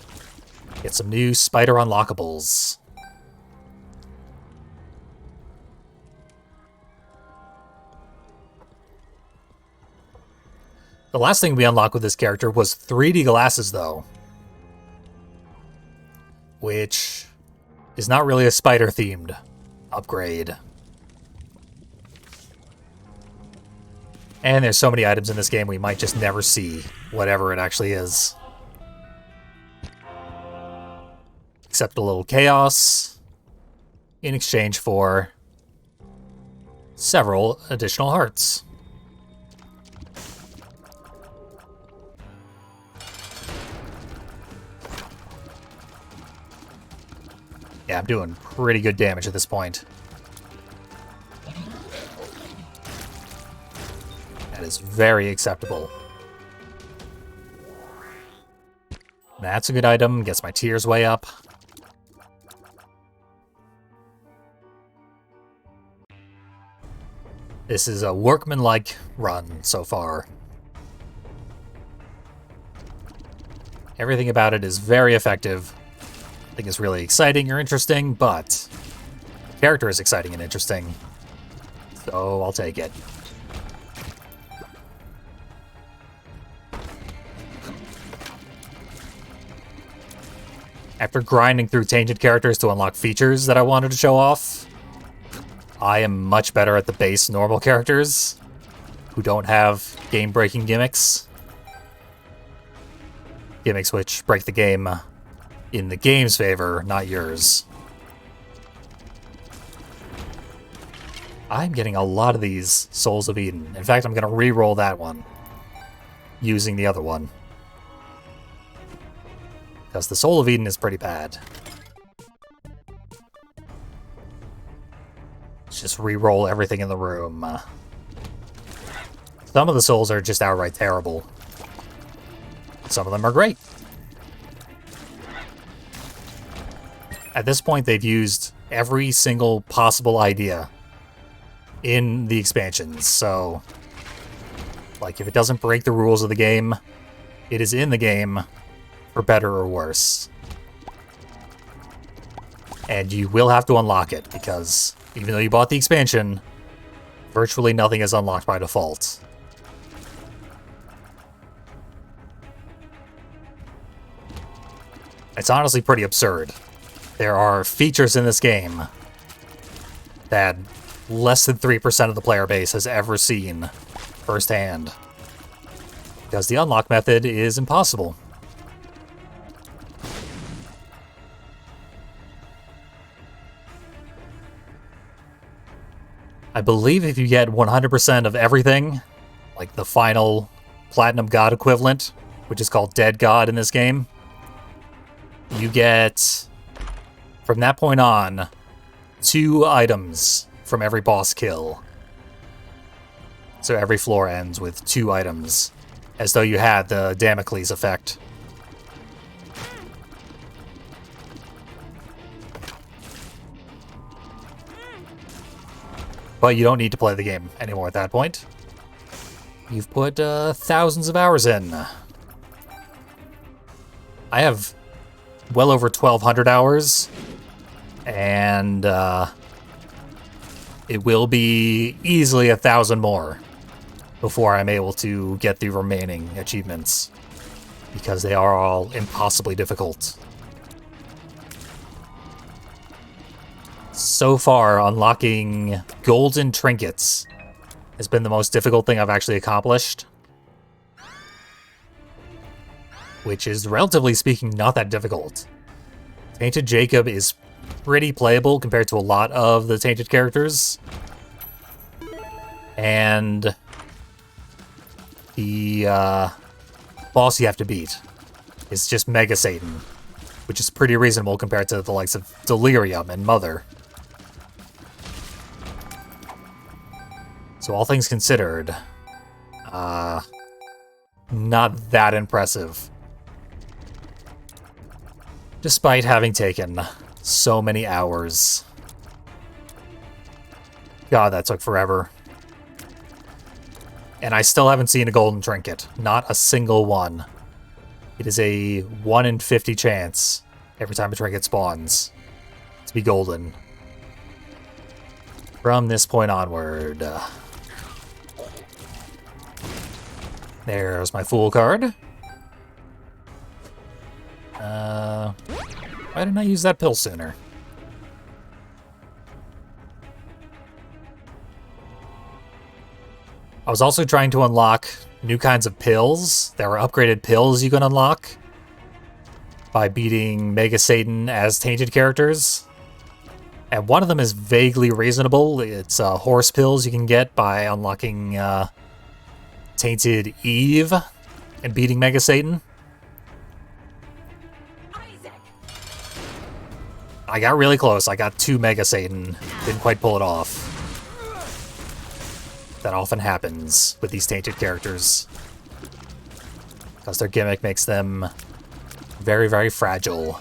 Get some new spider unlockables. The last thing we unlocked with this character was 3D glasses, though. Which is not really a spider-themed upgrade. And there's so many items in this game we might just never see, whatever it actually is. Except a little chaos in exchange for several additional hearts. Yeah, I'm doing pretty good damage at this point. That is very acceptable. That's a good item. Gets my tears way up. This is a workmanlike run so far. Everything about it is very effective. I think it's really exciting or interesting, but the character is exciting and interesting, so I'll take it. After grinding through tainted characters to unlock features that I wanted to show off, I am much better at the base normal characters who don't have game-breaking gimmicks. Gimmicks which break the game in the game's favor, not yours. I'm getting a lot of these Souls of Eden. In fact, I'm going to re-roll that one using the other one. Because the Soul of Eden is pretty bad. Let's just re-roll everything in the room. Some of the souls are just outright terrible. Some of them are great. At this point, they've used every single possible idea in the expansions, so like if it doesn't break the rules of the game, it is in the game for better or worse. And you will have to unlock it, because even though you bought the expansion, virtually nothing is unlocked by default. It's honestly pretty absurd. There are features in this game that less than 3% of the player base has ever seen firsthand, because the unlock method is impossible. I believe if you get 100% of everything, like the final Platinum God equivalent, which is called Dead God in this game, you get, from that point on, 2 items from every boss kill. So every floor ends with 2 items, as though you had the Damocles effect. But you don't need to play the game anymore at that point. You've put thousands of hours in. I have well over 1,200 hours, and it will be easily 1,000 more before I'm able to get the remaining achievements, because they are all impossibly difficult. So far, unlocking golden trinkets has been the most difficult thing I've actually accomplished, which is, relatively speaking, not that difficult. Tainted Jacob is pretty playable compared to a lot of the Tainted characters. And the boss you have to beat is just Mega Satan, which is pretty reasonable compared to the likes of Delirium and Mother. So all things considered, not that impressive. Despite having taken so many hours. God, that took forever. And I still haven't seen a golden trinket. Not a single one. It is a 1 in 50 chance every time a trinket spawns to be golden. From this point onward. There's my Fool card. Why didn't I use that pill sooner? I was also trying to unlock new kinds of pills. There are upgraded pills you can unlock by beating Mega Satan as Tainted characters. And one of them is vaguely reasonable. It's horse pills you can get by unlocking Tainted Eve and beating Mega Satan. I got really close. I got 2 Mega Satan. Didn't quite pull it off. That often happens with these Tainted characters, because their gimmick makes them very, very fragile.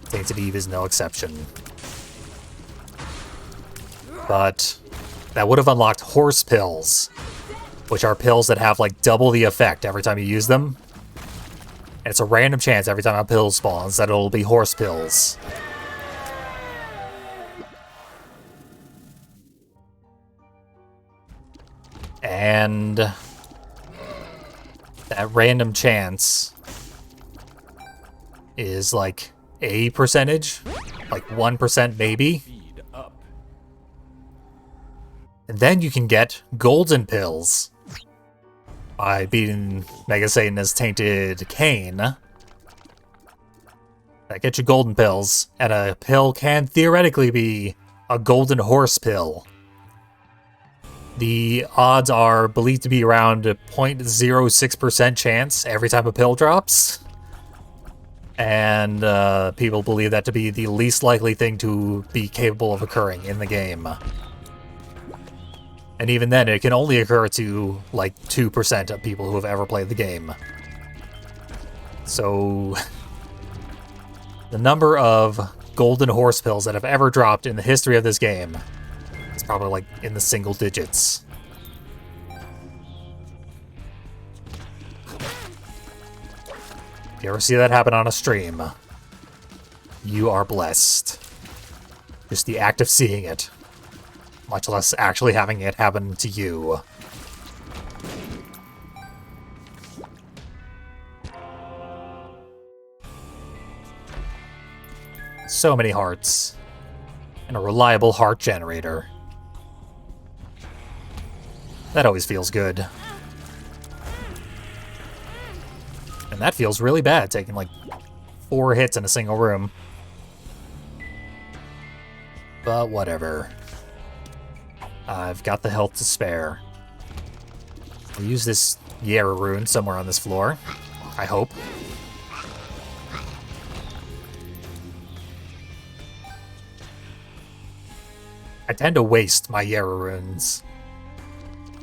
Tainted Eve is no exception. But that would have unlocked horse pills, which are pills that have like double the effect every time you use them. And it's a random chance every time a pill spawns that it'll be horse pills. And that random chance is like a percentage, like 1% maybe. Feed up. And then you can get golden pills by beating Mega Satan as Tainted Cain. That gets you golden pills, and a pill can theoretically be a golden horse pill. The odds are believed to be around a 0.06% chance every time a pill drops. And people believe that to be the least likely thing to be capable of occurring in the game. And even then, it can only occur to like 2% of people who have ever played the game. So the number of golden horse pills that have ever dropped in the history of this game is probably like in the single digits. If you ever see that happen on a stream, you are blessed. Just the act of seeing it, much less actually having it happen to you. So many hearts. And a reliable heart generator. That always feels good. And that feels really bad, taking like 4 hits in a single room. But whatever. I've got the health to spare. I'll use this Yera rune somewhere on this floor, I hope. I tend to waste my Yera runes,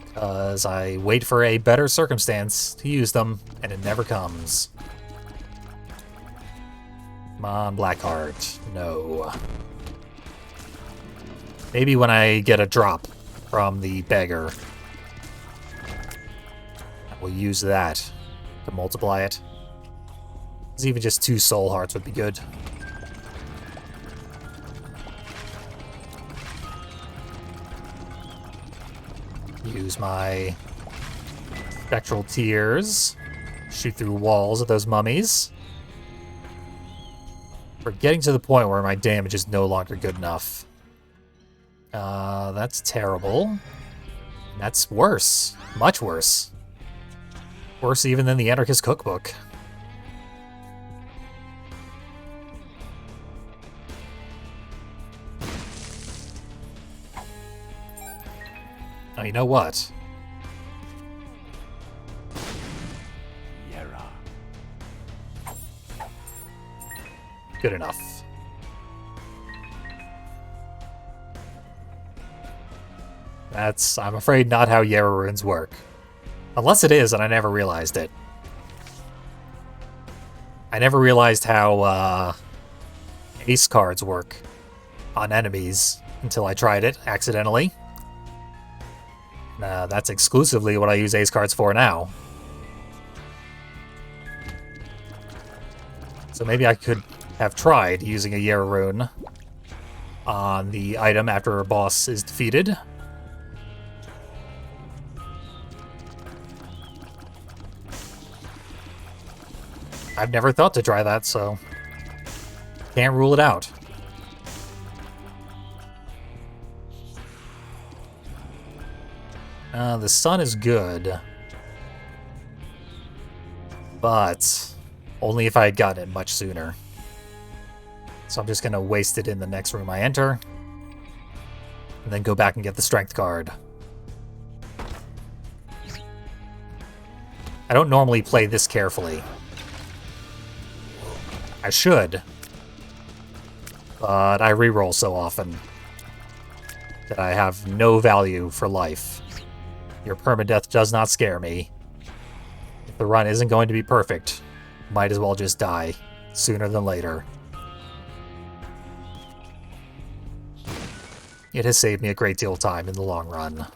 because I wait for a better circumstance to use them, and it never comes. Come on, Blackheart. No. Maybe when I get a drop from the beggar, I will use that to multiply it. Because even just 2 soul hearts would be good. Use my spectral tears. Shoot through walls at those mummies. We're getting to the point where my damage is no longer good enough. That's terrible. That's worse. Much worse. Worse even than the Anarchist Cookbook. Oh, you know what? Yera. Good enough. That's, I'm afraid, not how Yera runes work. Unless it is, and I never realized it. I never realized how ace cards work on enemies until I tried it accidentally. That's exclusively what I use ace cards for now. So maybe I could have tried using a Yera rune on the item after a boss is defeated. I've never thought to try that, so can't rule it out. The sun is good, but only if I had gotten it much sooner. So I'm just going to waste it in the next room I enter, and then go back and get the strength card. I don't normally play this carefully. I should, but I reroll so often that I have no value for life. Your permadeath does not scare me. If the run isn't going to be perfect, might as well just die sooner than later. It has saved me a great deal of time in the long run.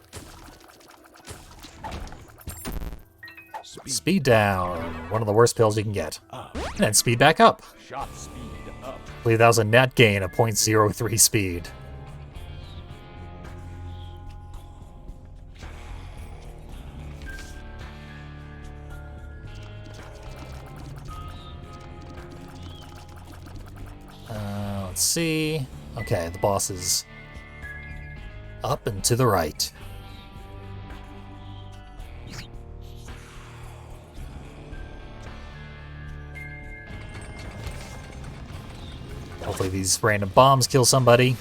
Speed down. One of the worst pills you can get. And then speed back up. Shot speed up. I believe that was a net gain of 0.03 speed. Let's see. Okay, the boss is up and to the right. Hopefully these random bombs kill somebody.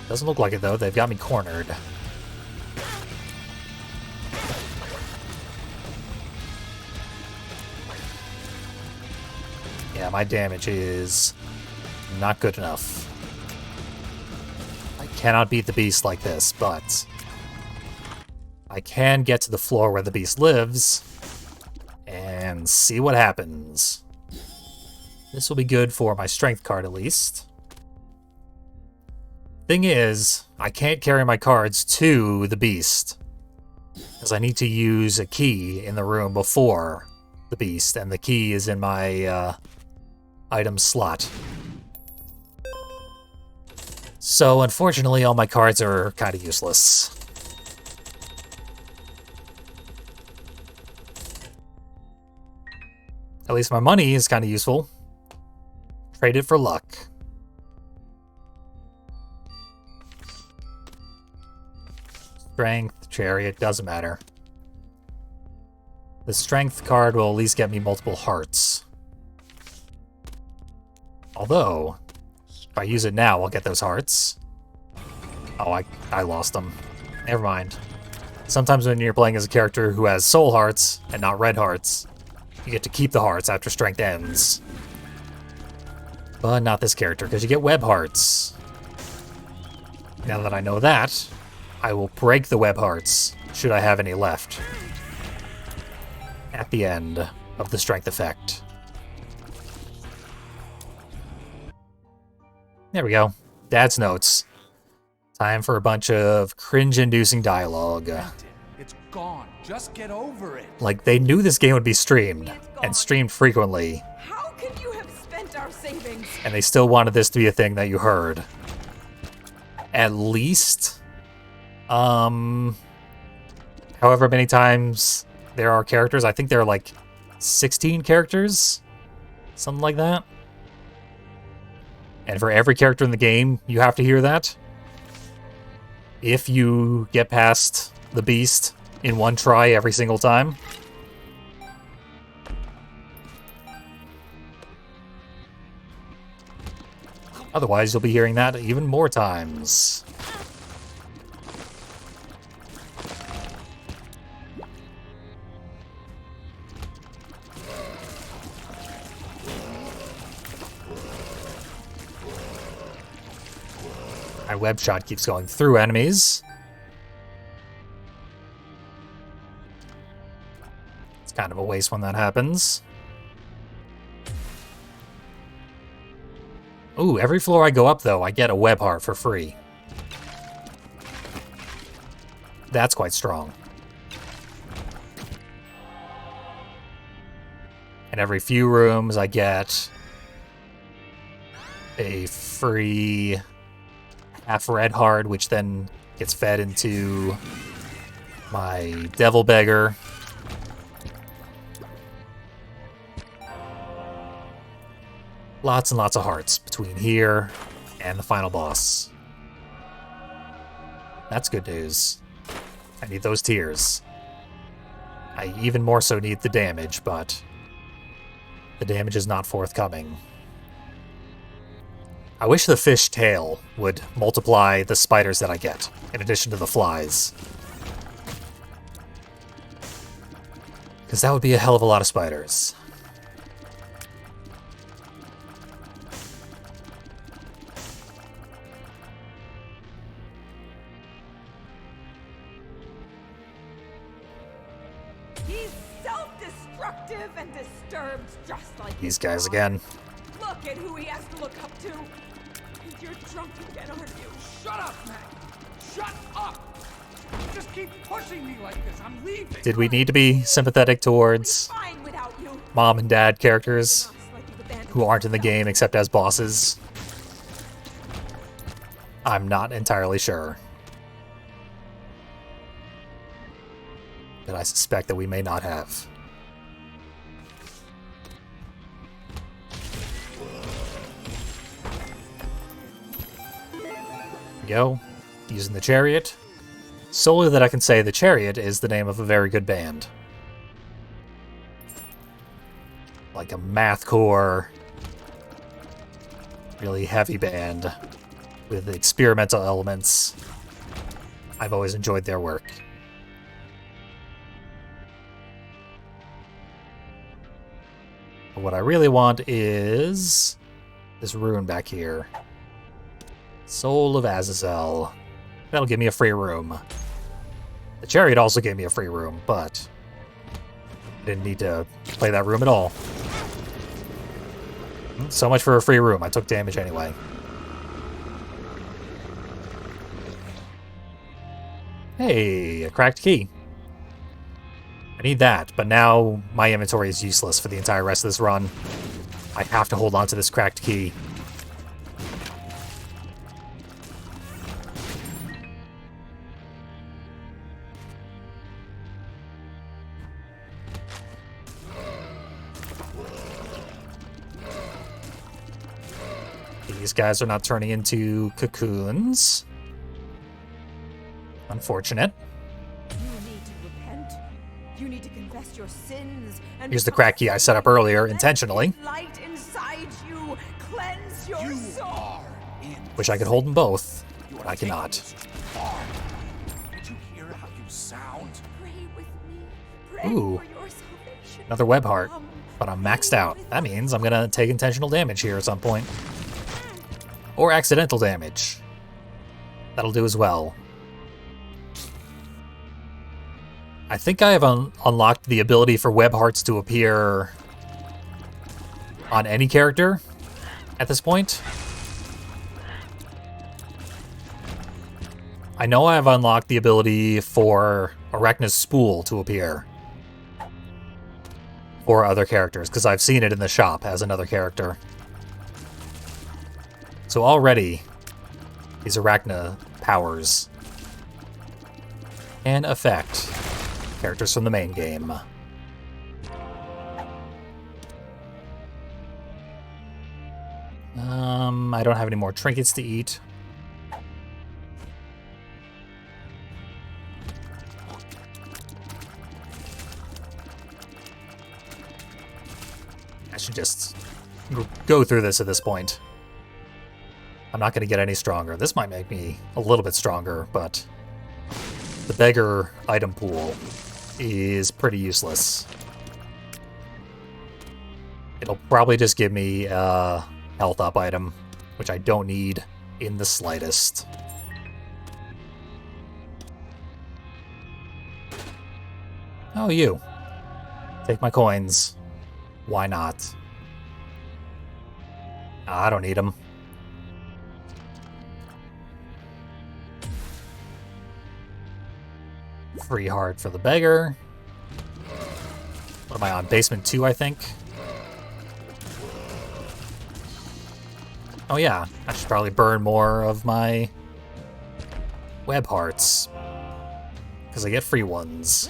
Doesn't look like it though, they've got me cornered. Yeah, my damage is not good enough. I cannot beat the beast like this, but I can get to the floor where the beast lives and see what happens. This will be good for my strength card at least. Thing is, I can't carry my cards to the beast, because I need to use a key in the room before the beast, and the key is in my item slot. So unfortunately all my cards are kind of useless. At least my money is kind of useful. Trade it for luck. Strength, chariot, doesn't matter. The strength card will at least get me multiple hearts. Although, if I use it now, I'll get those hearts. Oh, I lost them. Never mind. Sometimes when you're playing as a character who has soul hearts and not red hearts, you get to keep the hearts after strength ends. But not this character, because you get web hearts. Now that I know that, I will break the web hearts, should I have any left, at the end of the strength effect. There we go. Dad's notes. Time for a bunch of cringe-inducing dialogue. It's gone. Just get over it. Like, they knew this game would be streamed, and streamed frequently, How could you have spent our savings? and they still wanted this to be a thing that you heard. At least, however many times there are characters, I think there are like 16 characters, something like that. And for every character in the game, you have to hear that. If you get past the beast in one try every single time. Otherwise, you'll be hearing that even more times. My web shot keeps going through enemies. It's kind of a waste when that happens. Ooh, every floor I go up, though, I get a web heart for free. That's quite strong. And every few rooms, I get a free half red heart, which then gets fed into my devil beggar. Lots and lots of hearts between here and the final boss. That's good news. I need those tears. I even more so need the damage, but the damage is not forthcoming. I wish the fish tail would multiply the spiders that I get, in addition to the flies. Because that would be a hell of a lot of spiders. He's self-destructive and disturbed just like These his guys father. again. Look at who he has to look up to. You're drunk again, aren't you? Shut up, Mac! Shut up! You just keep pushing me like this. I'm leaving. Did we need to be sympathetic towards Fine without you. mom and dad characters Honest, like you've abandoned who aren't in the yourself. game except as bosses? I'm not entirely sure. But I suspect that we may not have. Go, using the chariot, solely that I can say the chariot is the name of a very good band. Like a mathcore, really heavy band with experimental elements. I've always enjoyed their work. But what I really want is this rune back here. Soul of Azazel. That'll give me a free room. The chariot also gave me a free room, but I didn't need to play that room at all. So much for a free room. I took damage anyway. Hey, a cracked key. I need that, but now my inventory is useless for the entire rest of this run. I have to hold on to this cracked key. These guys are not turning into cocoons. Unfortunate. You need to repent. You need to confess your sins. And Here's the crack key I set up earlier, let intentionally. the light inside you cleanse your You soul. are in. Wish I could hold them both, You but are I taking cannot. this too far. Did you hear how you sound? Pray with me. Pray Ooh. for your salvation. Another web heart, Come, but I'm maxed pray out. with That me. means I'm gonna take intentional damage here at some point. Or accidental damage. That'll do as well. I think I have unlocked the ability for web hearts to appear on any character at this point. I know I have unlocked the ability for Arachna's spool to appear for other characters, because I've seen it in the shop as another character. So already, these Arachna powers can affect characters from the main game. I don't have any more trinkets to eat. I should just go through this at this point. I'm not going to get any stronger. This might make me a little bit stronger, but the beggar item pool is pretty useless. It'll probably just give me a health up item, which I don't need in the slightest. Oh, you. Take my coins. Why not? I don't need them. Free heart for the beggar. What am I on? Basement 2, I think. Oh yeah, I should probably burn more of my web hearts, because I get free ones.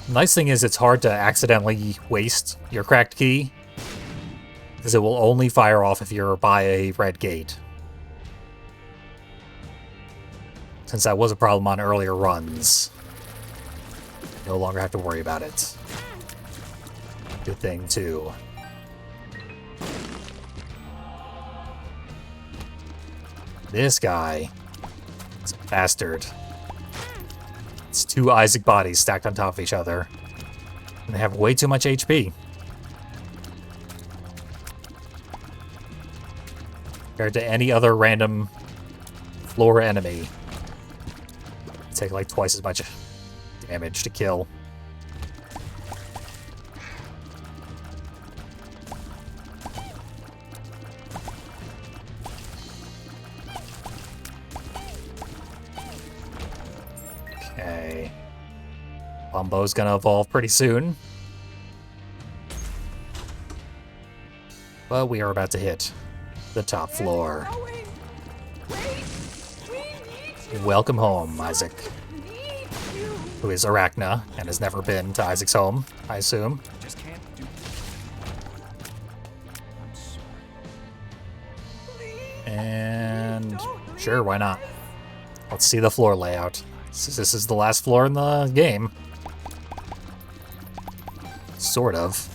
Nice thing is it's hard to accidentally waste your cracked key, because it will only fire off if you're by a red gate. Since that was a problem on earlier runs, no longer have to worry about it. Good thing, too. This guy is a bastard. It's two Isaac bodies stacked on top of each other, and they have way too much HP. Compared to any other random floor enemy. Take like twice as much damage to kill. Okay. Bumbo's gonna evolve pretty soon. But we are about to hit the top floor. Going. Wait. We need you. Welcome home, Isaac, Need you. who is Arachna and has never been to Isaac's home, I assume. Just can't do. I'm sorry. And sure, why not? Let's see the floor layout. This is the last floor in the game. Sort of.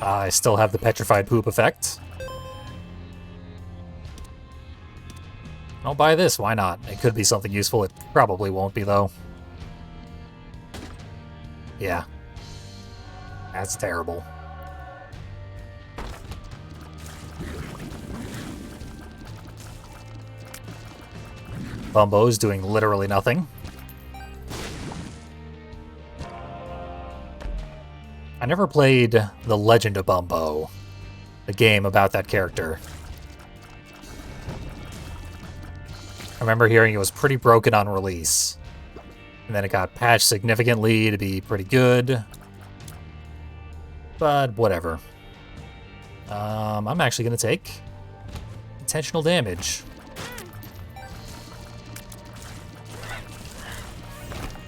I still have the petrified poop effect. I'll buy this, why not? It could be something useful, it probably won't be though. Yeah. That's terrible. Bumbo's doing literally nothing. I never played The Legend of Bumbo, the game about that character. I remember hearing it was pretty broken on release, and then it got patched significantly to be pretty good. But whatever. I'm actually going to take intentional damage.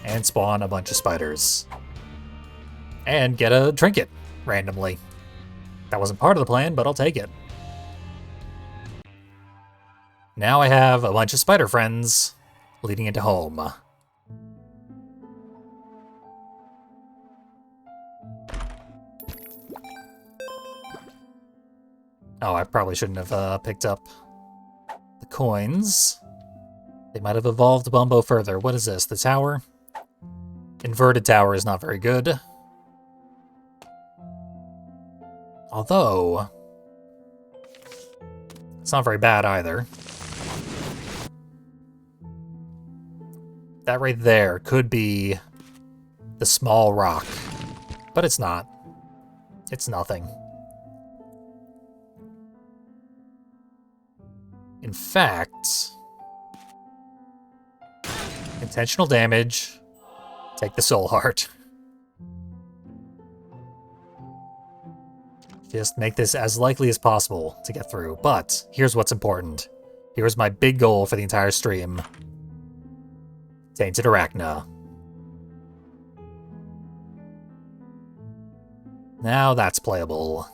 And spawn a bunch of spiders. And get a trinket, randomly. That wasn't part of the plan, but I'll take it. Now I have a bunch of spider friends leading into home. Oh, I probably shouldn't have picked up the coins. They might have evolved Bumbo further. What is this? The tower? Inverted tower is not very good. Although, it's not very bad either. That right there could be the small rock, but it's not. It's nothing. In fact, intentional damage, take the soul heart. Just make this as likely as possible to get through. But here's what's important. Here's my big goal for the entire stream. Tainted Arachna. Now that's playable.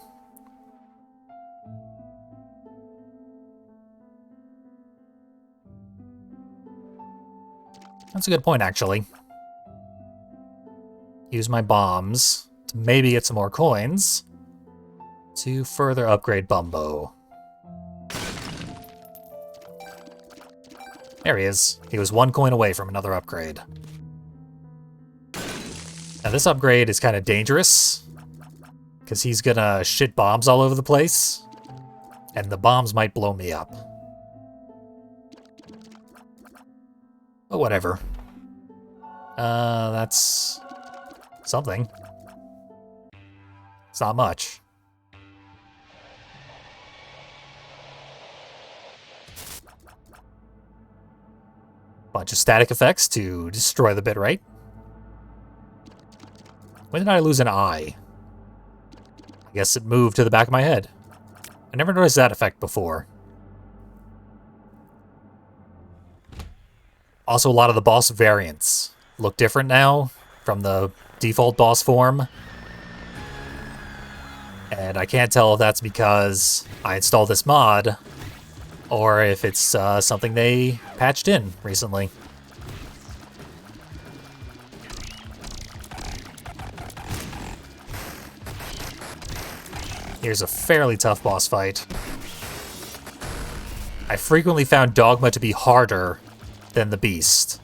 That's a good point, actually. Use my bombs to maybe get some more coins to further upgrade Bumbo. There he is. He was 1 coin away from another upgrade. Now this upgrade is kind of dangerous, because he's gonna shit bombs all over the place, and the bombs might blow me up. But whatever. That's something. It's not much. Bunch of static effects to destroy the bitrate. When did I lose an eye? I guess it moved to the back of my head. I never noticed that effect before. Also, a lot of the boss variants look different now from the default boss form. And I can't tell if that's because I installed this mod, or if it's something they patched in recently. Here's a fairly tough boss fight. I frequently found Dogma to be harder than the Beast.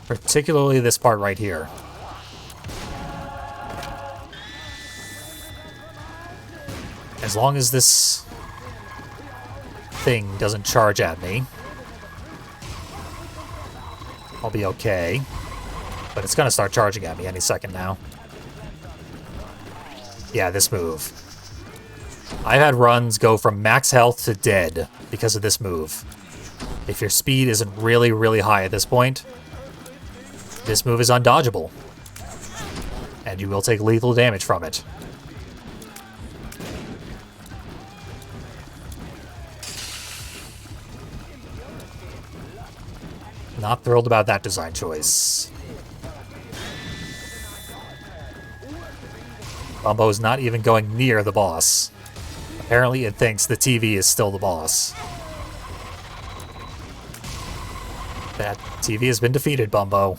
Particularly this part right here. As long as this thing doesn't charge at me, I'll be okay. But it's gonna start charging at me any second now. Yeah, this move. I've had runs go from max health to dead because of this move. If your speed isn't really, really high at this point, this move is undodgeable. And you will take lethal damage from it. Not thrilled about that design choice. Bumbo's not even going near the boss. Apparently it thinks the TV is still the boss. That TV has been defeated, Bumbo.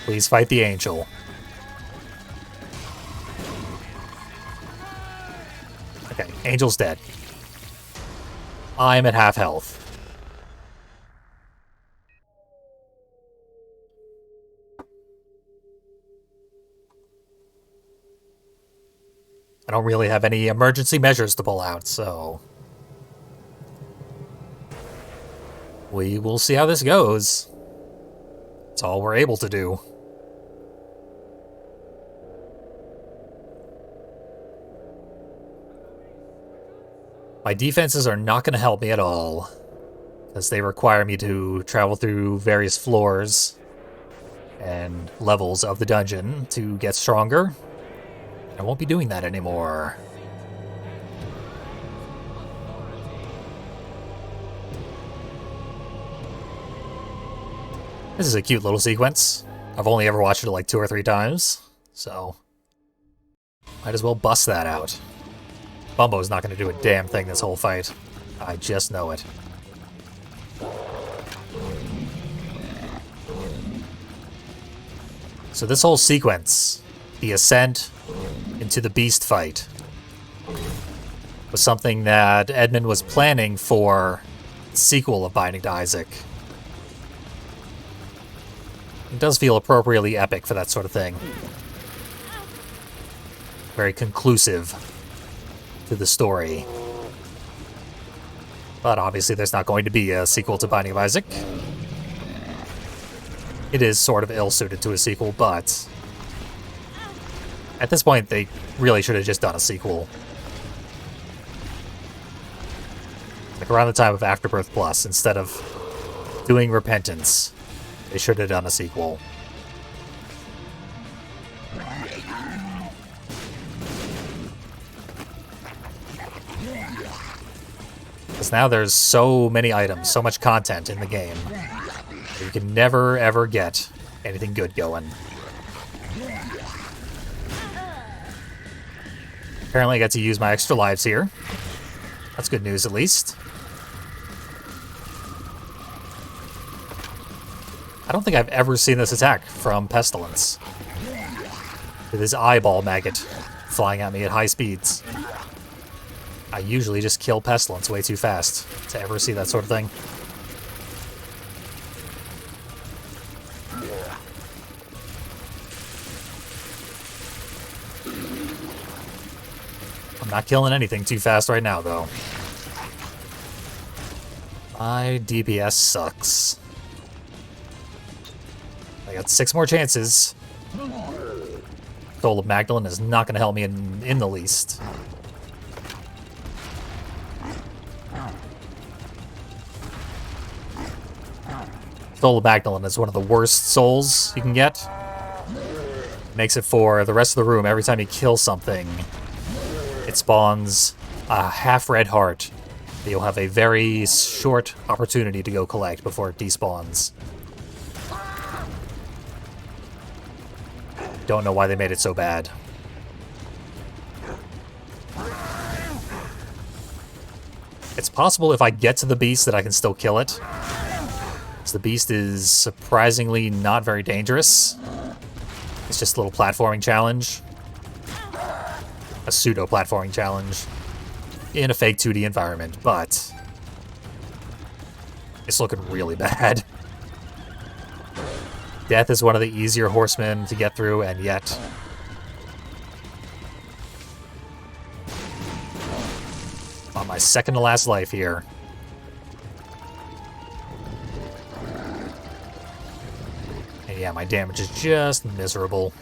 Please fight the angel. Okay, angel's dead. I'm at half health. I don't really have any emergency measures to pull out, so we will see how this goes. It's all we're able to do. My defenses are not going to help me at all, because they require me to travel through various floors and levels of the dungeon to get stronger. I won't be doing that anymore. This is a cute little sequence. I've only ever watched it like 2 or 3 times, so might as well bust that out. Bumbo's not going to do a damn thing this whole fight. I just know it. So this whole sequence, the ascent into the beast fight, was something that Edmund was planning for the sequel of Binding to Isaac. It does feel appropriately epic for that sort of thing. Very conclusive to the story. But obviously there's not going to be a sequel to Binding of Isaac. It is sort of ill-suited to a sequel, but at this point they really should have just done a sequel. Like around the time of Afterbirth Plus, instead of doing Repentance, they should have done a sequel. Because now there's so many items, so much content in the game. You can never, ever get anything good going. Apparently I get to use my extra lives here. That's good news, at least. I don't think I've ever seen this attack from Pestilence. With his eyeball maggot flying at me at high speeds. I usually just kill Pestilence way too fast to ever see that sort of thing. I'm not killing anything too fast right now, though. My DPS sucks. I got 6 more chances. Soul of Magdalene is not going to help me in the least. Soul of Magdalene is one of the worst souls you can get. Makes it for the rest of the room. Every time you kill something, it spawns a half red heart that you'll have a very short opportunity to go collect before it despawns. Don't know why they made it so bad. It's possible if I get to the beast that I can still kill it. So the beast is surprisingly not very dangerous. It's just a little platforming challenge. A pseudo-platforming challenge in a fake 2D environment, but it's looking really bad. Death is one of the easier horsemen to get through, and yet on my second to last life here. And yeah, my damage is just miserable.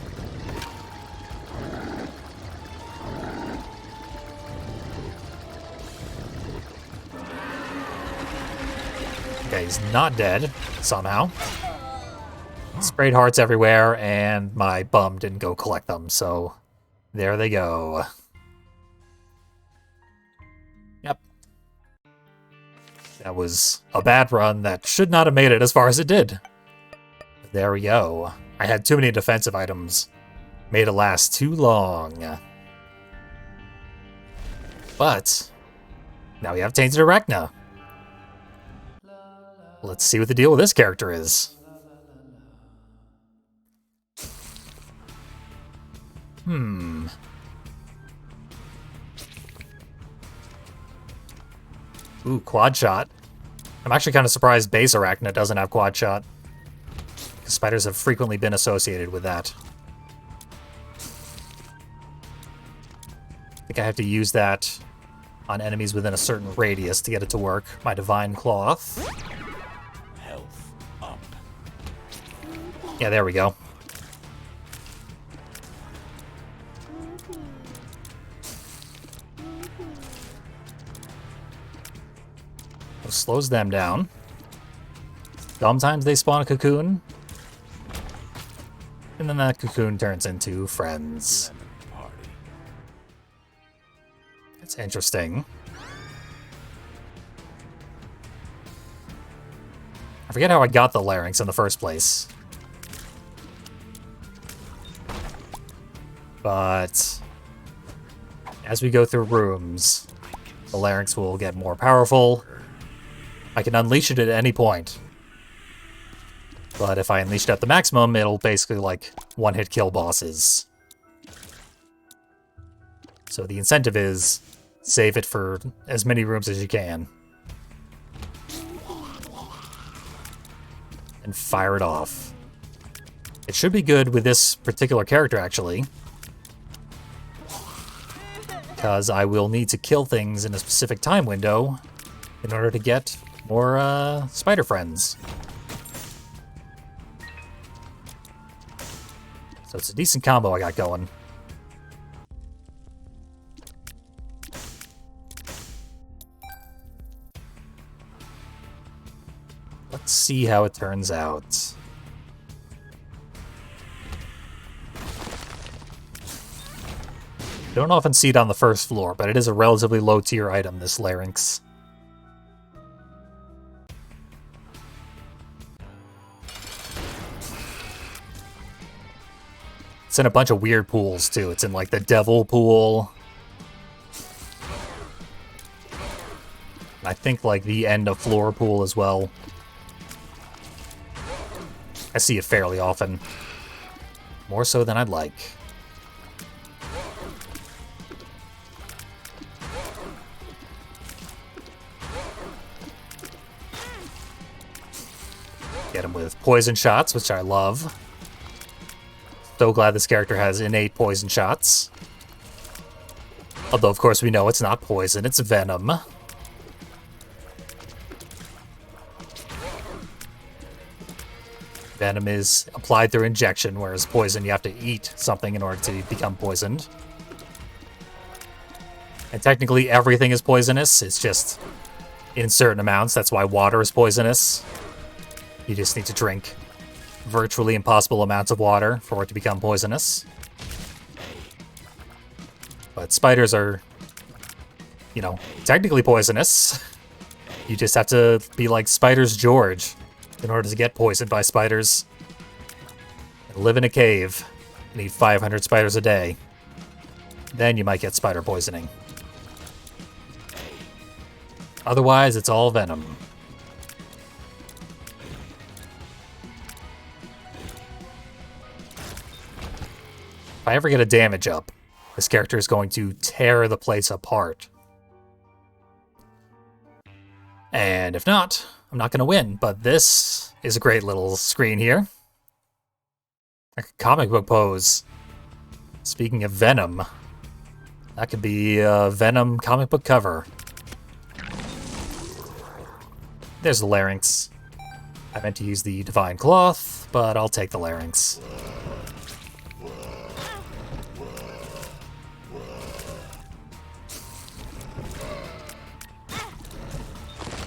Okay, he's not dead, somehow. Sprayed hearts everywhere, and my bum didn't go collect them, so there they go. Yep. That was a bad run that should not have made it as far as it did. There we go. I had too many defensive items. Made it last too long. But now we have Tainted Arachna. Let's see what the deal with this character is. Ooh, quad shot. I'm actually kind of surprised base Arachna doesn't have quad shot. Because spiders have frequently been associated with that. I think I have to use that on enemies within a certain radius to get it to work. My Divine Cloth. Health up. Yeah, there we go. It slows them down. Sometimes they spawn a cocoon. And then that cocoon turns into friends. Lemon party. It's interesting. I forget how I got the larynx in the first place. But as we go through rooms, the larynx will get more powerful. I can unleash it at any point. But if I unleash it at the maximum, it'll basically like one-hit kill bosses. So the incentive is save it for as many rooms as you can. And fire it off. It should be good with this particular character, actually. Because I will need to kill things in a specific time window in order to get more spider friends. So it's a decent combo I got going. Let's see how it turns out. You don't often see it on the first floor, but it is a relatively low tier item, this larynx. It's in a bunch of weird pools, too. It's in, like, the devil pool. I think, like, the end of floor pool as well. I see it fairly often. More so than I'd like. Get him with poison shots, which I love. So glad this character has innate poison shots. Although, of course, we know it's not poison, it's venom. Venom is applied through injection, whereas poison, you have to eat something in order to become poisoned. And technically, everything is poisonous. It's just in certain amounts. That's why water is poisonous. You just need to drink virtually impossible amounts of water for it to become poisonous. But spiders are, you know, technically poisonous. You just have to be like Spider's George in order to get poisoned by spiders. And live in a cave and eat 500 spiders a day. Then you might get spider poisoning. Otherwise, it's all venom. If I ever get a damage up, this character is going to tear the place apart. And if not, I'm not going to win. But this is a great little screen here. A comic book pose. Speaking of Venom, that could be a Venom comic book cover. There's the larynx. I meant to use the Divine Cloth, but I'll take the larynx.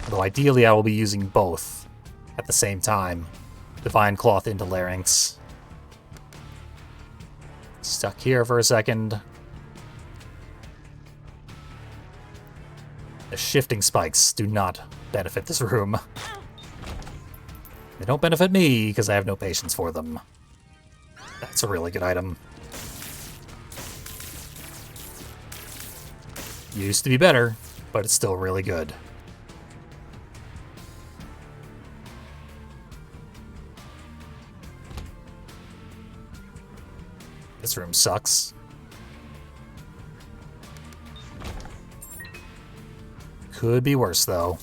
Although ideally I will be using both at the same time. Divine Cloth into Larynx. Stuck here for a second. The shifting spikes do not benefit this room. They don't benefit me because I have no patience for them. That's a really good item. Used to be better, but it's still really good. This room sucks. Could be worse, though.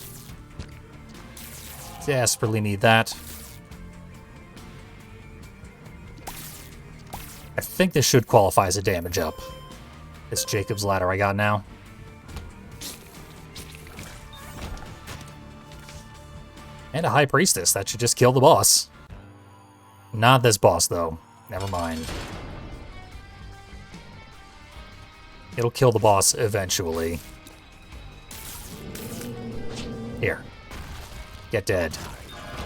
Desperately need that. I think this should qualify as a damage up. This Jacob's Ladder I got now. And a High Priestess. That should just kill the boss. Not this boss, though. Never mind. It'll kill the boss eventually. Here. Get dead.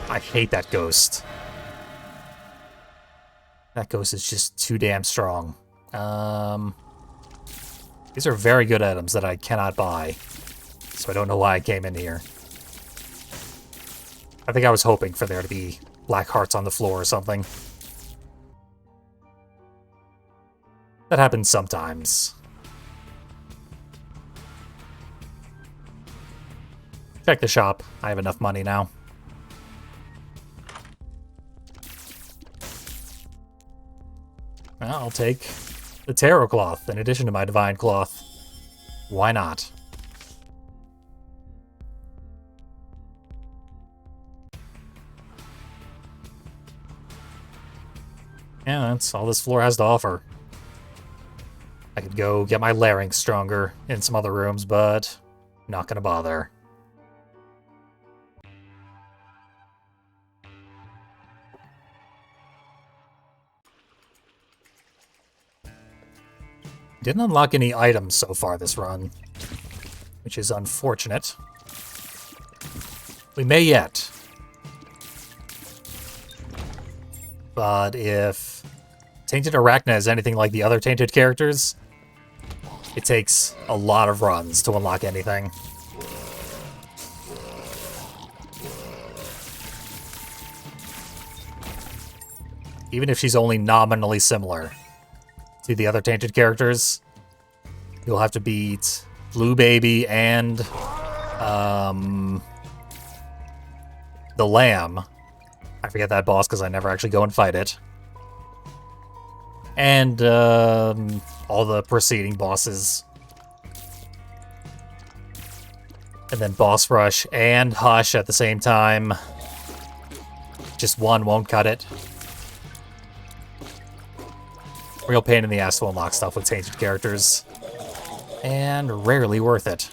I hate that ghost. That ghost is just too damn strong. These are very good items that I cannot buy. So I don't know why I came in here. I think I was hoping for there to be black hearts on the floor or something. That happens sometimes. Check the shop. I have enough money now. Well, I'll take the Tarot Cloth in addition to my Divine Cloth. Why not? Yeah, that's all this floor has to offer. I could go get my larynx stronger in some other rooms, but not gonna bother. Didn't unlock any items so far this run, which is unfortunate. We may yet. But if Tainted Arachna is anything like the other Tainted characters, it takes a lot of runs to unlock anything. Even if she's only nominally similar to the other Tainted characters, you'll have to beat Blue Baby and the Lamb. I forget that boss because I never actually go and fight it. And all the preceding bosses. And then Boss Rush and Hush at the same time. Just one won't cut it. Real pain in the ass to unlock stuff with Tainted characters. And rarely worth it.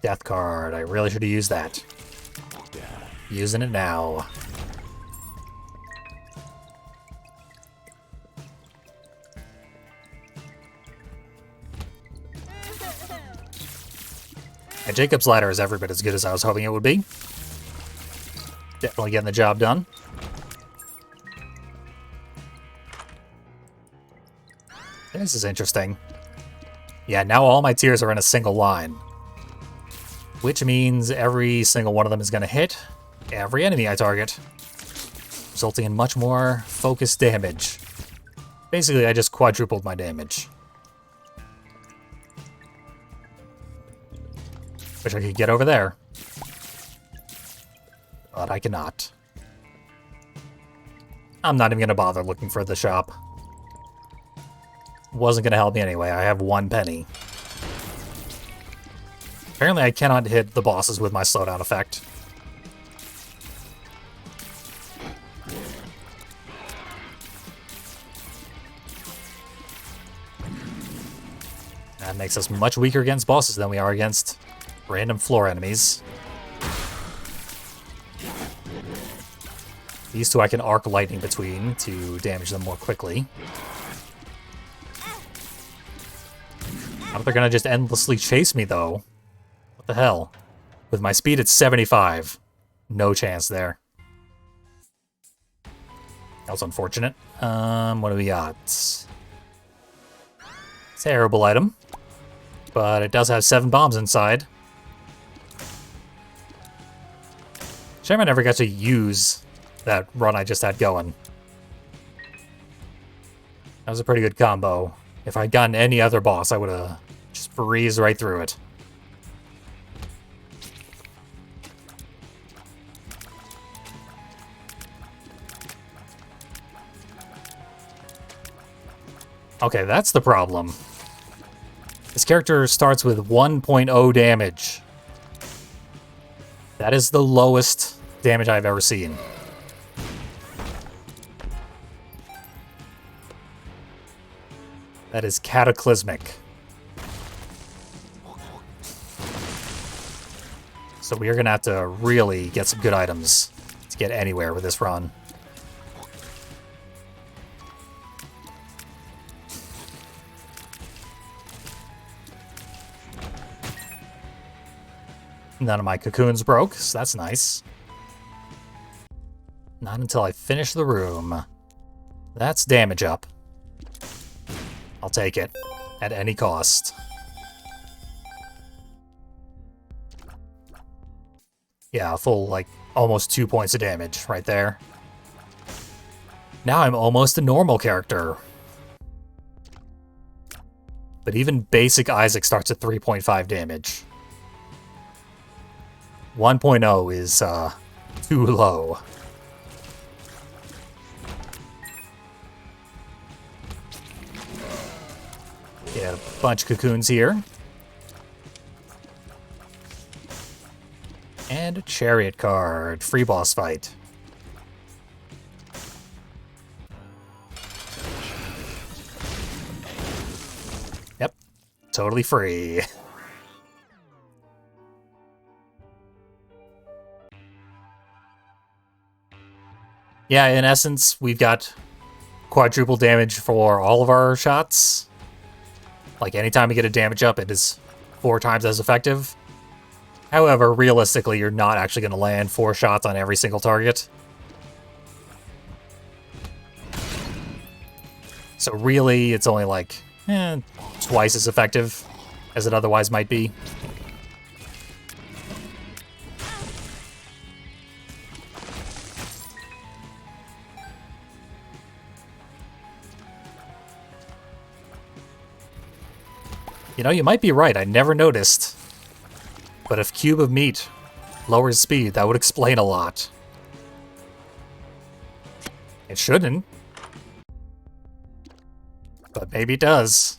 Death card. I really should have used that. Using it now. And Jacob's Ladder is every bit as good as I was hoping it would be. Definitely getting the job done. This is interesting. Yeah, now all my tiers are in a single line. Which means every single one of them is going to hit every enemy I target, resulting in much more focused damage. Basically, I just quadrupled my damage. Wish I could get over there. But I cannot. I'm not even going to bother looking for the shop. Wasn't going to help me anyway. I have 1 penny. Apparently I cannot hit the bosses with my slowdown effect. That makes us much weaker against bosses than we are against random floor enemies. These two I can arc lightning between to damage them more quickly. How if they're gonna just endlessly chase me, though? What the hell? With my speed at 75. No chance there. That was unfortunate. What do we got? Terrible item. But it does have 7 bombs inside. Shame I never got to use that run I just had going. That was a pretty good combo. If I'd gotten any other boss, I would have just breezed right through it. Okay, that's the problem. This character starts with 1.0 damage. That is the lowest damage I've ever seen. That is cataclysmic. So we are going to have to really get some good items to get anywhere with this run. None of my cocoons broke, so that's nice. Not until I finish the room. That's damage up. I'll take it, at any cost. Yeah, a full, like, almost 2 points of damage right there. Now I'm almost a normal character. But even basic Isaac starts at 3.5 damage. 1.0 is, too low. Get a bunch of cocoons here. And a chariot card. Free boss fight. Yep. Totally free. Yeah, in essence, we've got quadruple damage for all of our shots. Like, anytime we get a damage up, it is 4 times as effective. However, realistically, you're not actually going to land 4 shots on every single target. So really, it's only like, twice as effective as it otherwise might be. You know, you might be right. I never noticed. But if Cube of Meat lowers speed, that would explain a lot. It shouldn't. But maybe it does.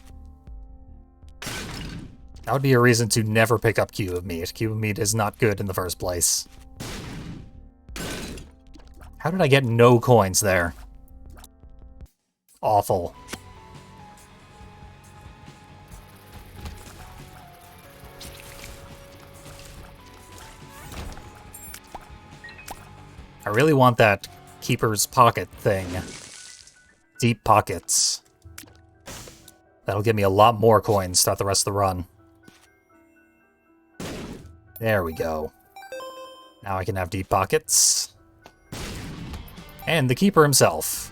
That would be a reason to never pick up Cube of Meat. Cube of Meat is not good in the first place. How did I get no coins there? Awful. I really want that Keeper's Pocket thing. Deep Pockets. That'll give me a lot more coins throughout the rest of the run. There we go. Now I can have Deep Pockets. And the Keeper himself.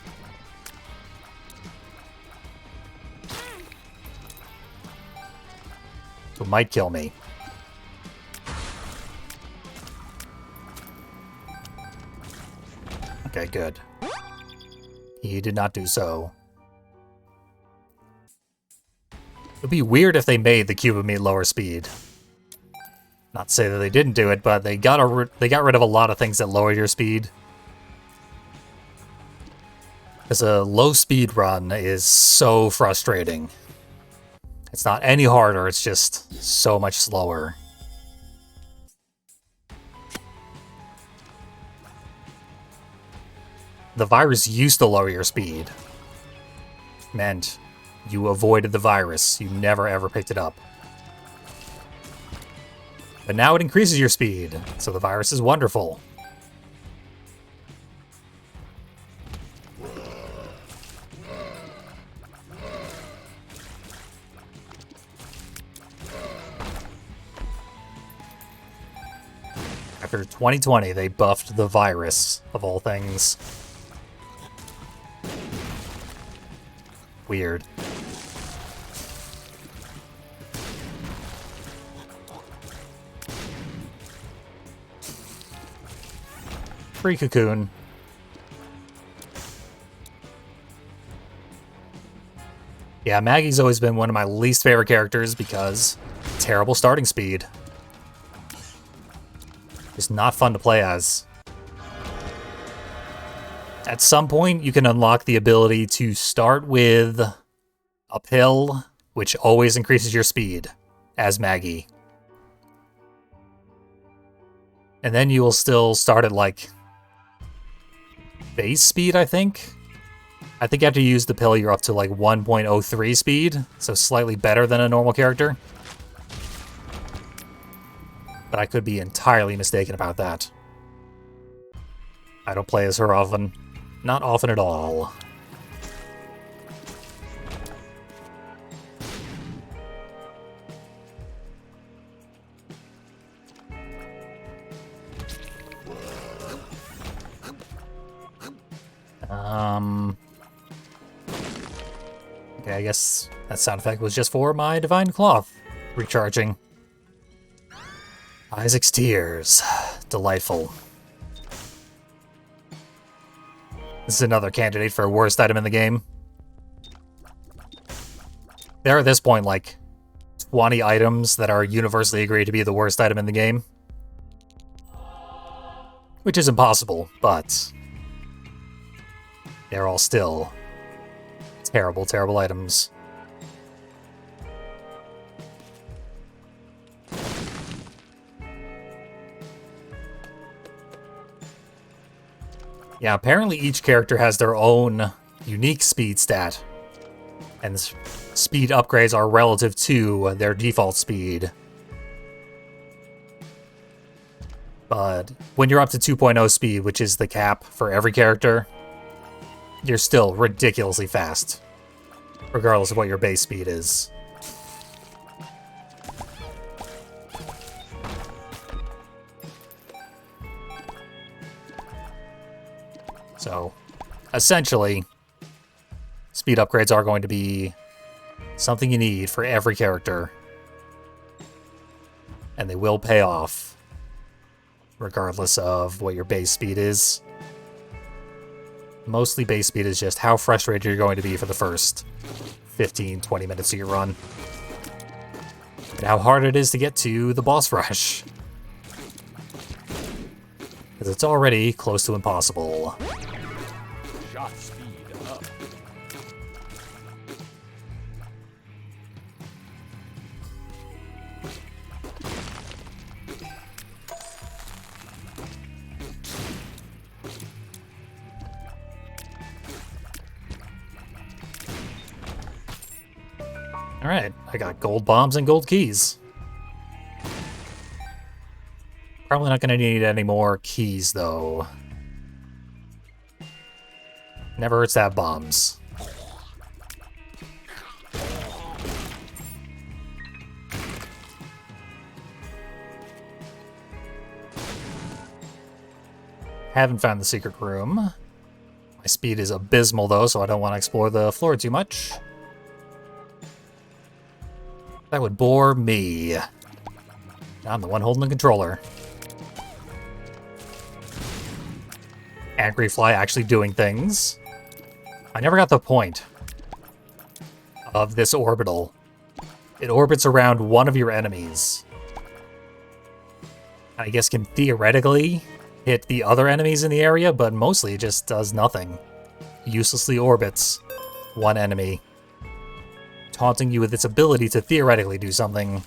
Who might kill me. Okay, good. He did not do so. It would be weird if they made the Cube of Meat lower speed. Not to say that they didn't do it, but they got rid of a lot of things that lower your speed. Because a low speed run is so frustrating. It's not any harder, it's just so much slower. The virus used to lower your speed. Meant you avoided the virus. You never ever picked it up. But now it increases your speed, so the virus is wonderful. 2020, they buffed the virus, of all things. Weird. Free cocoon. Yeah, Maggie's always been one of my least favorite characters because terrible starting speed. Just not fun to play as. At some point, you can unlock the ability to start with a pill, which always increases your speed, as Maggie. And then you will still start at, like, base speed, I think? I think after you use the pill, you're up to, like, 1.03 speed, so slightly better than a normal character. But I could be entirely mistaken about that. I don't play as her often. Not often at all. Okay, I guess that sound effect was just for my Divine Cloth recharging. Isaac's Tears. Delightful. This is another candidate for worst item in the game. There are at this point like 20 items that are universally agreed to be the worst item in the game. Which is impossible, but they're all still terrible, terrible items. Yeah, apparently each character has their own unique speed stat, and speed upgrades are relative to their default speed. But when you're up to 2.0 speed, which is the cap for every character, you're still ridiculously fast, regardless of what your base speed is. So, essentially, speed upgrades are going to be something you need for every character. And they will pay off, regardless of what your base speed is. Mostly base speed is just how frustrated you're going to be for the first 15-20 minutes of your run. And how hard it is to get to the boss rush. Because it's already close to impossible. Shot speed up. Alright, I got gold bombs and gold keys. Probably not going to need any more keys, though. Never hurts to have bombs. Haven't found the secret room. My speed is abysmal, though, so I don't want to explore the floor too much. That would bore me. I'm the one holding the controller. Angry Fly actually doing things. I never got the point of this orbital. It orbits around one of your enemies. I guess can theoretically hit the other enemies in the area, but mostly it just does nothing. Uselessly orbits one enemy, taunting you with its ability to theoretically do something,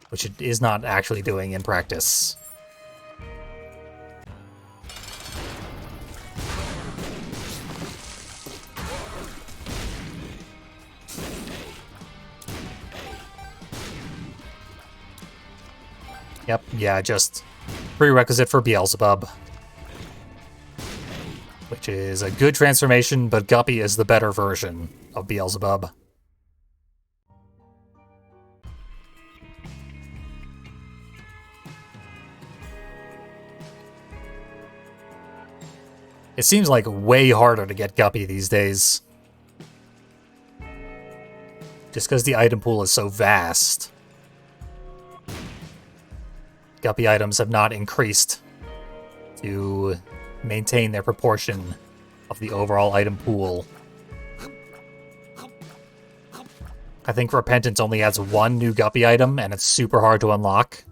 which it is not actually doing in practice. Yep, yeah, just prerequisite for Beelzebub. Which is a good transformation, but Guppy is the better version of Beelzebub. It seems like way harder to get Guppy these days. Just because the item pool is so vast. Guppy items have not increased to maintain their proportion of the overall item pool. I think Repentance only adds one new Guppy item, and it's super hard to unlock.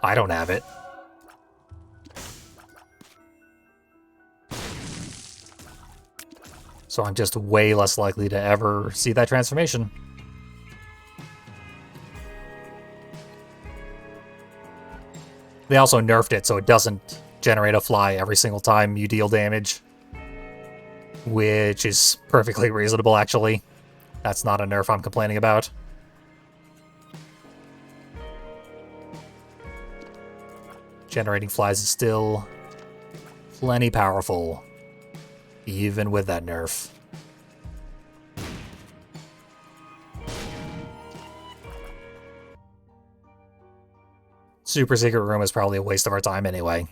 I don't have it. So I'm just way less likely to ever see that transformation. They also nerfed it so it doesn't generate a fly every single time you deal damage. Which is perfectly reasonable, actually. That's not a nerf I'm complaining about. Generating flies is still plenty powerful, even with that nerf. Super Secret Room is probably a waste of our time anyway.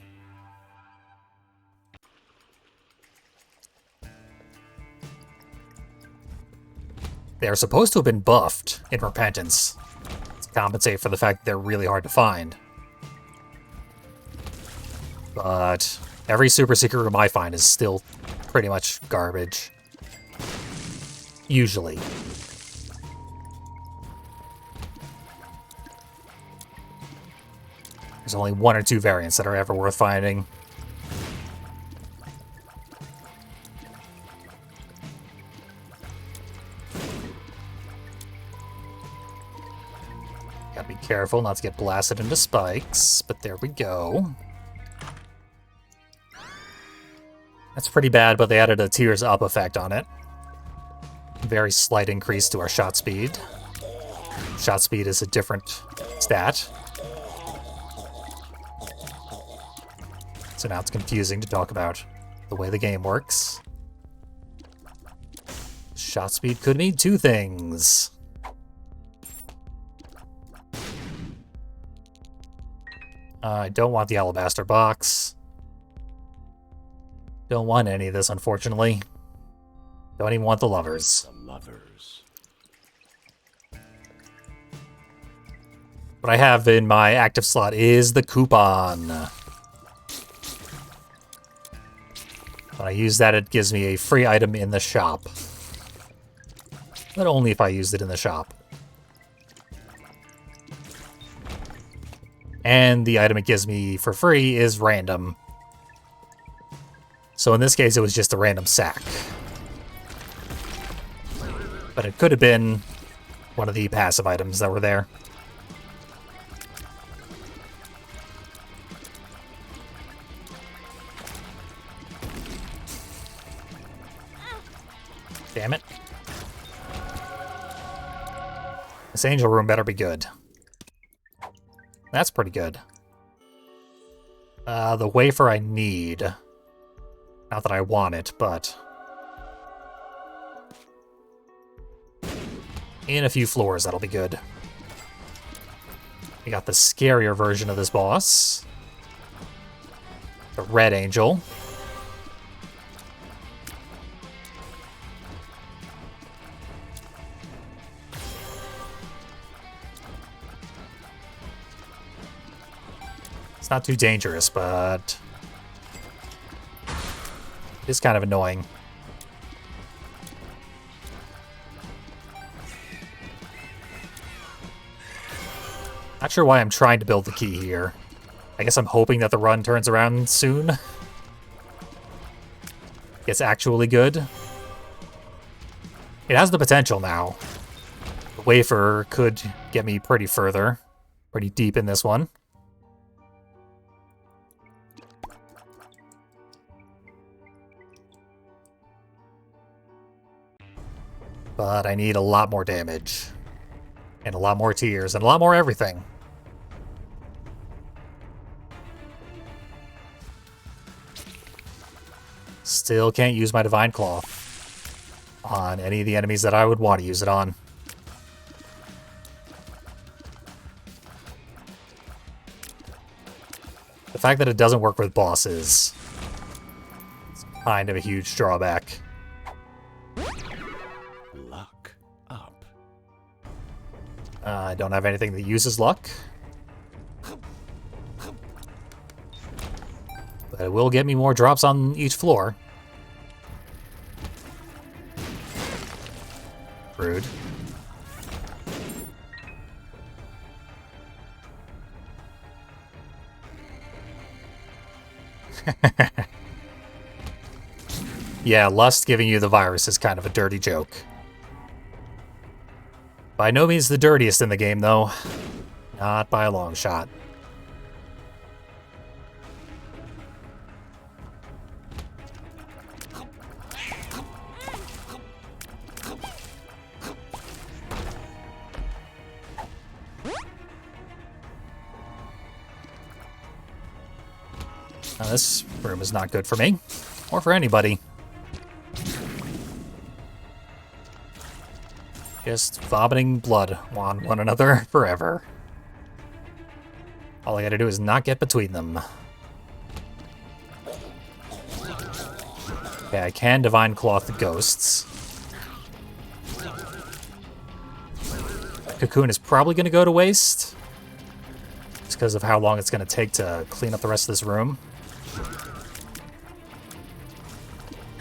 They are supposed to have been buffed in Repentance to compensate for the fact that they're really hard to find. But every Super Secret Room I find is still pretty much garbage. Usually. There's only one or two variants that are ever worth finding. Gotta be careful not to get blasted into spikes, but there we go. That's pretty bad, but they added a Tears Up effect on it. Very slight increase to our shot speed. Shot speed is a different stat. So now it's confusing to talk about the way the game works. Shot speed could mean two things. I don't want the alabaster box. Don't want any of this, unfortunately. Don't even want the lovers. The lovers. What I have in my active slot is the coupon. When I use that, it gives me a free item in the shop. But only if I used it in the shop. And the item it gives me for free is random. So in this case, it was just a random sack. But it could have been one of the passive items that were there. Damn it. This angel room better be good. That's pretty good. The wafer I need. Not that I want it, but... in a few floors, that'll be good. We got the scarier version of this boss. The red angel. It's not too dangerous, but it's kind of annoying. Not sure why I'm trying to build the key here. I guess I'm hoping that the run turns around soon. Gets actually good. It has the potential now. The wafer could get me pretty further. Pretty deep in this one. But I need a lot more damage. And a lot more tears, and a lot more everything. Still can't use my Divine Claw on any of the enemies that I would want to use it on. The fact that it doesn't work with bosses kind of a huge drawback. Luck up. I don't have anything that uses luck. But it will get me more drops on each floor. Rude. Yeah, Lust giving you the virus is kind of a dirty joke. By no means the dirtiest in the game, though. Not by a long shot. Now, this room is not good for me, or for anybody. Just vomiting blood on one another forever. All I gotta do is not get between them. Okay, I can Divine Cloth the ghosts. Cocoon is probably gonna go to waste. Just because of how long it's gonna take to clean up the rest of this room.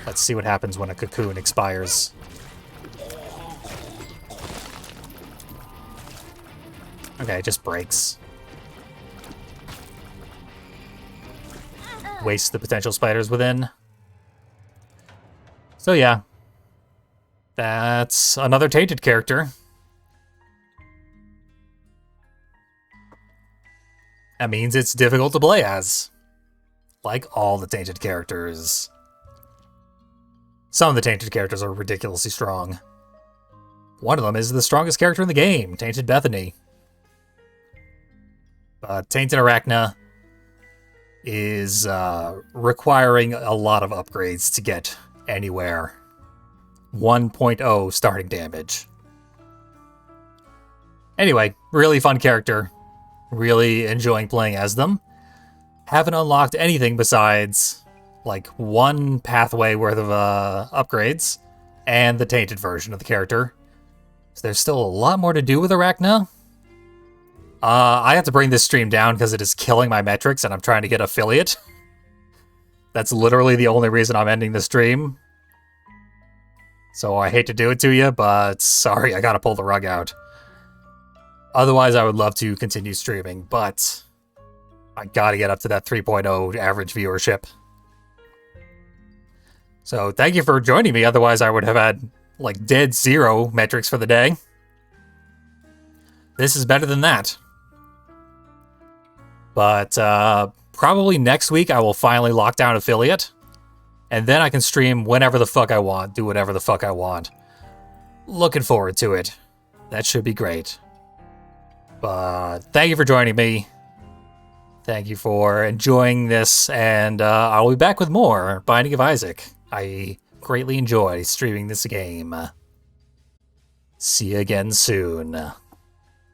Let's see what happens when a cocoon expires. Okay, it just breaks. Waste the potential spiders within. So yeah. That's another tainted character. That means it's difficult to play as. Like all the tainted characters. Some of the tainted characters are ridiculously strong. One of them is the strongest character in the game, Tainted Bethany. Tainted Arachna is requiring a lot of upgrades to get anywhere. 1.0 starting damage. Anyway, really fun character. Really enjoying playing as them. Haven't unlocked anything besides like one pathway worth of upgrades and the tainted version of the character. So there's still a lot more to do with Arachna. I have to bring this stream down because it is killing my metrics and I'm trying to get affiliate. That's literally the only reason I'm ending the stream. So I hate to do it to you, but sorry, I gotta pull the rug out. Otherwise, I would love to continue streaming, but I gotta get up to that 3.0 average viewership. So thank you for joining me, otherwise I would have had like dead zero metrics for the day. This is better than that. But probably next week I will finally lock down affiliate. And then I can stream whenever the fuck I want, do whatever the fuck I want. Looking forward to it. That should be great. But thank you for joining me. Thank you for enjoying this, and I'll be back with more Binding of Isaac. I greatly enjoy streaming this game. See you again soon.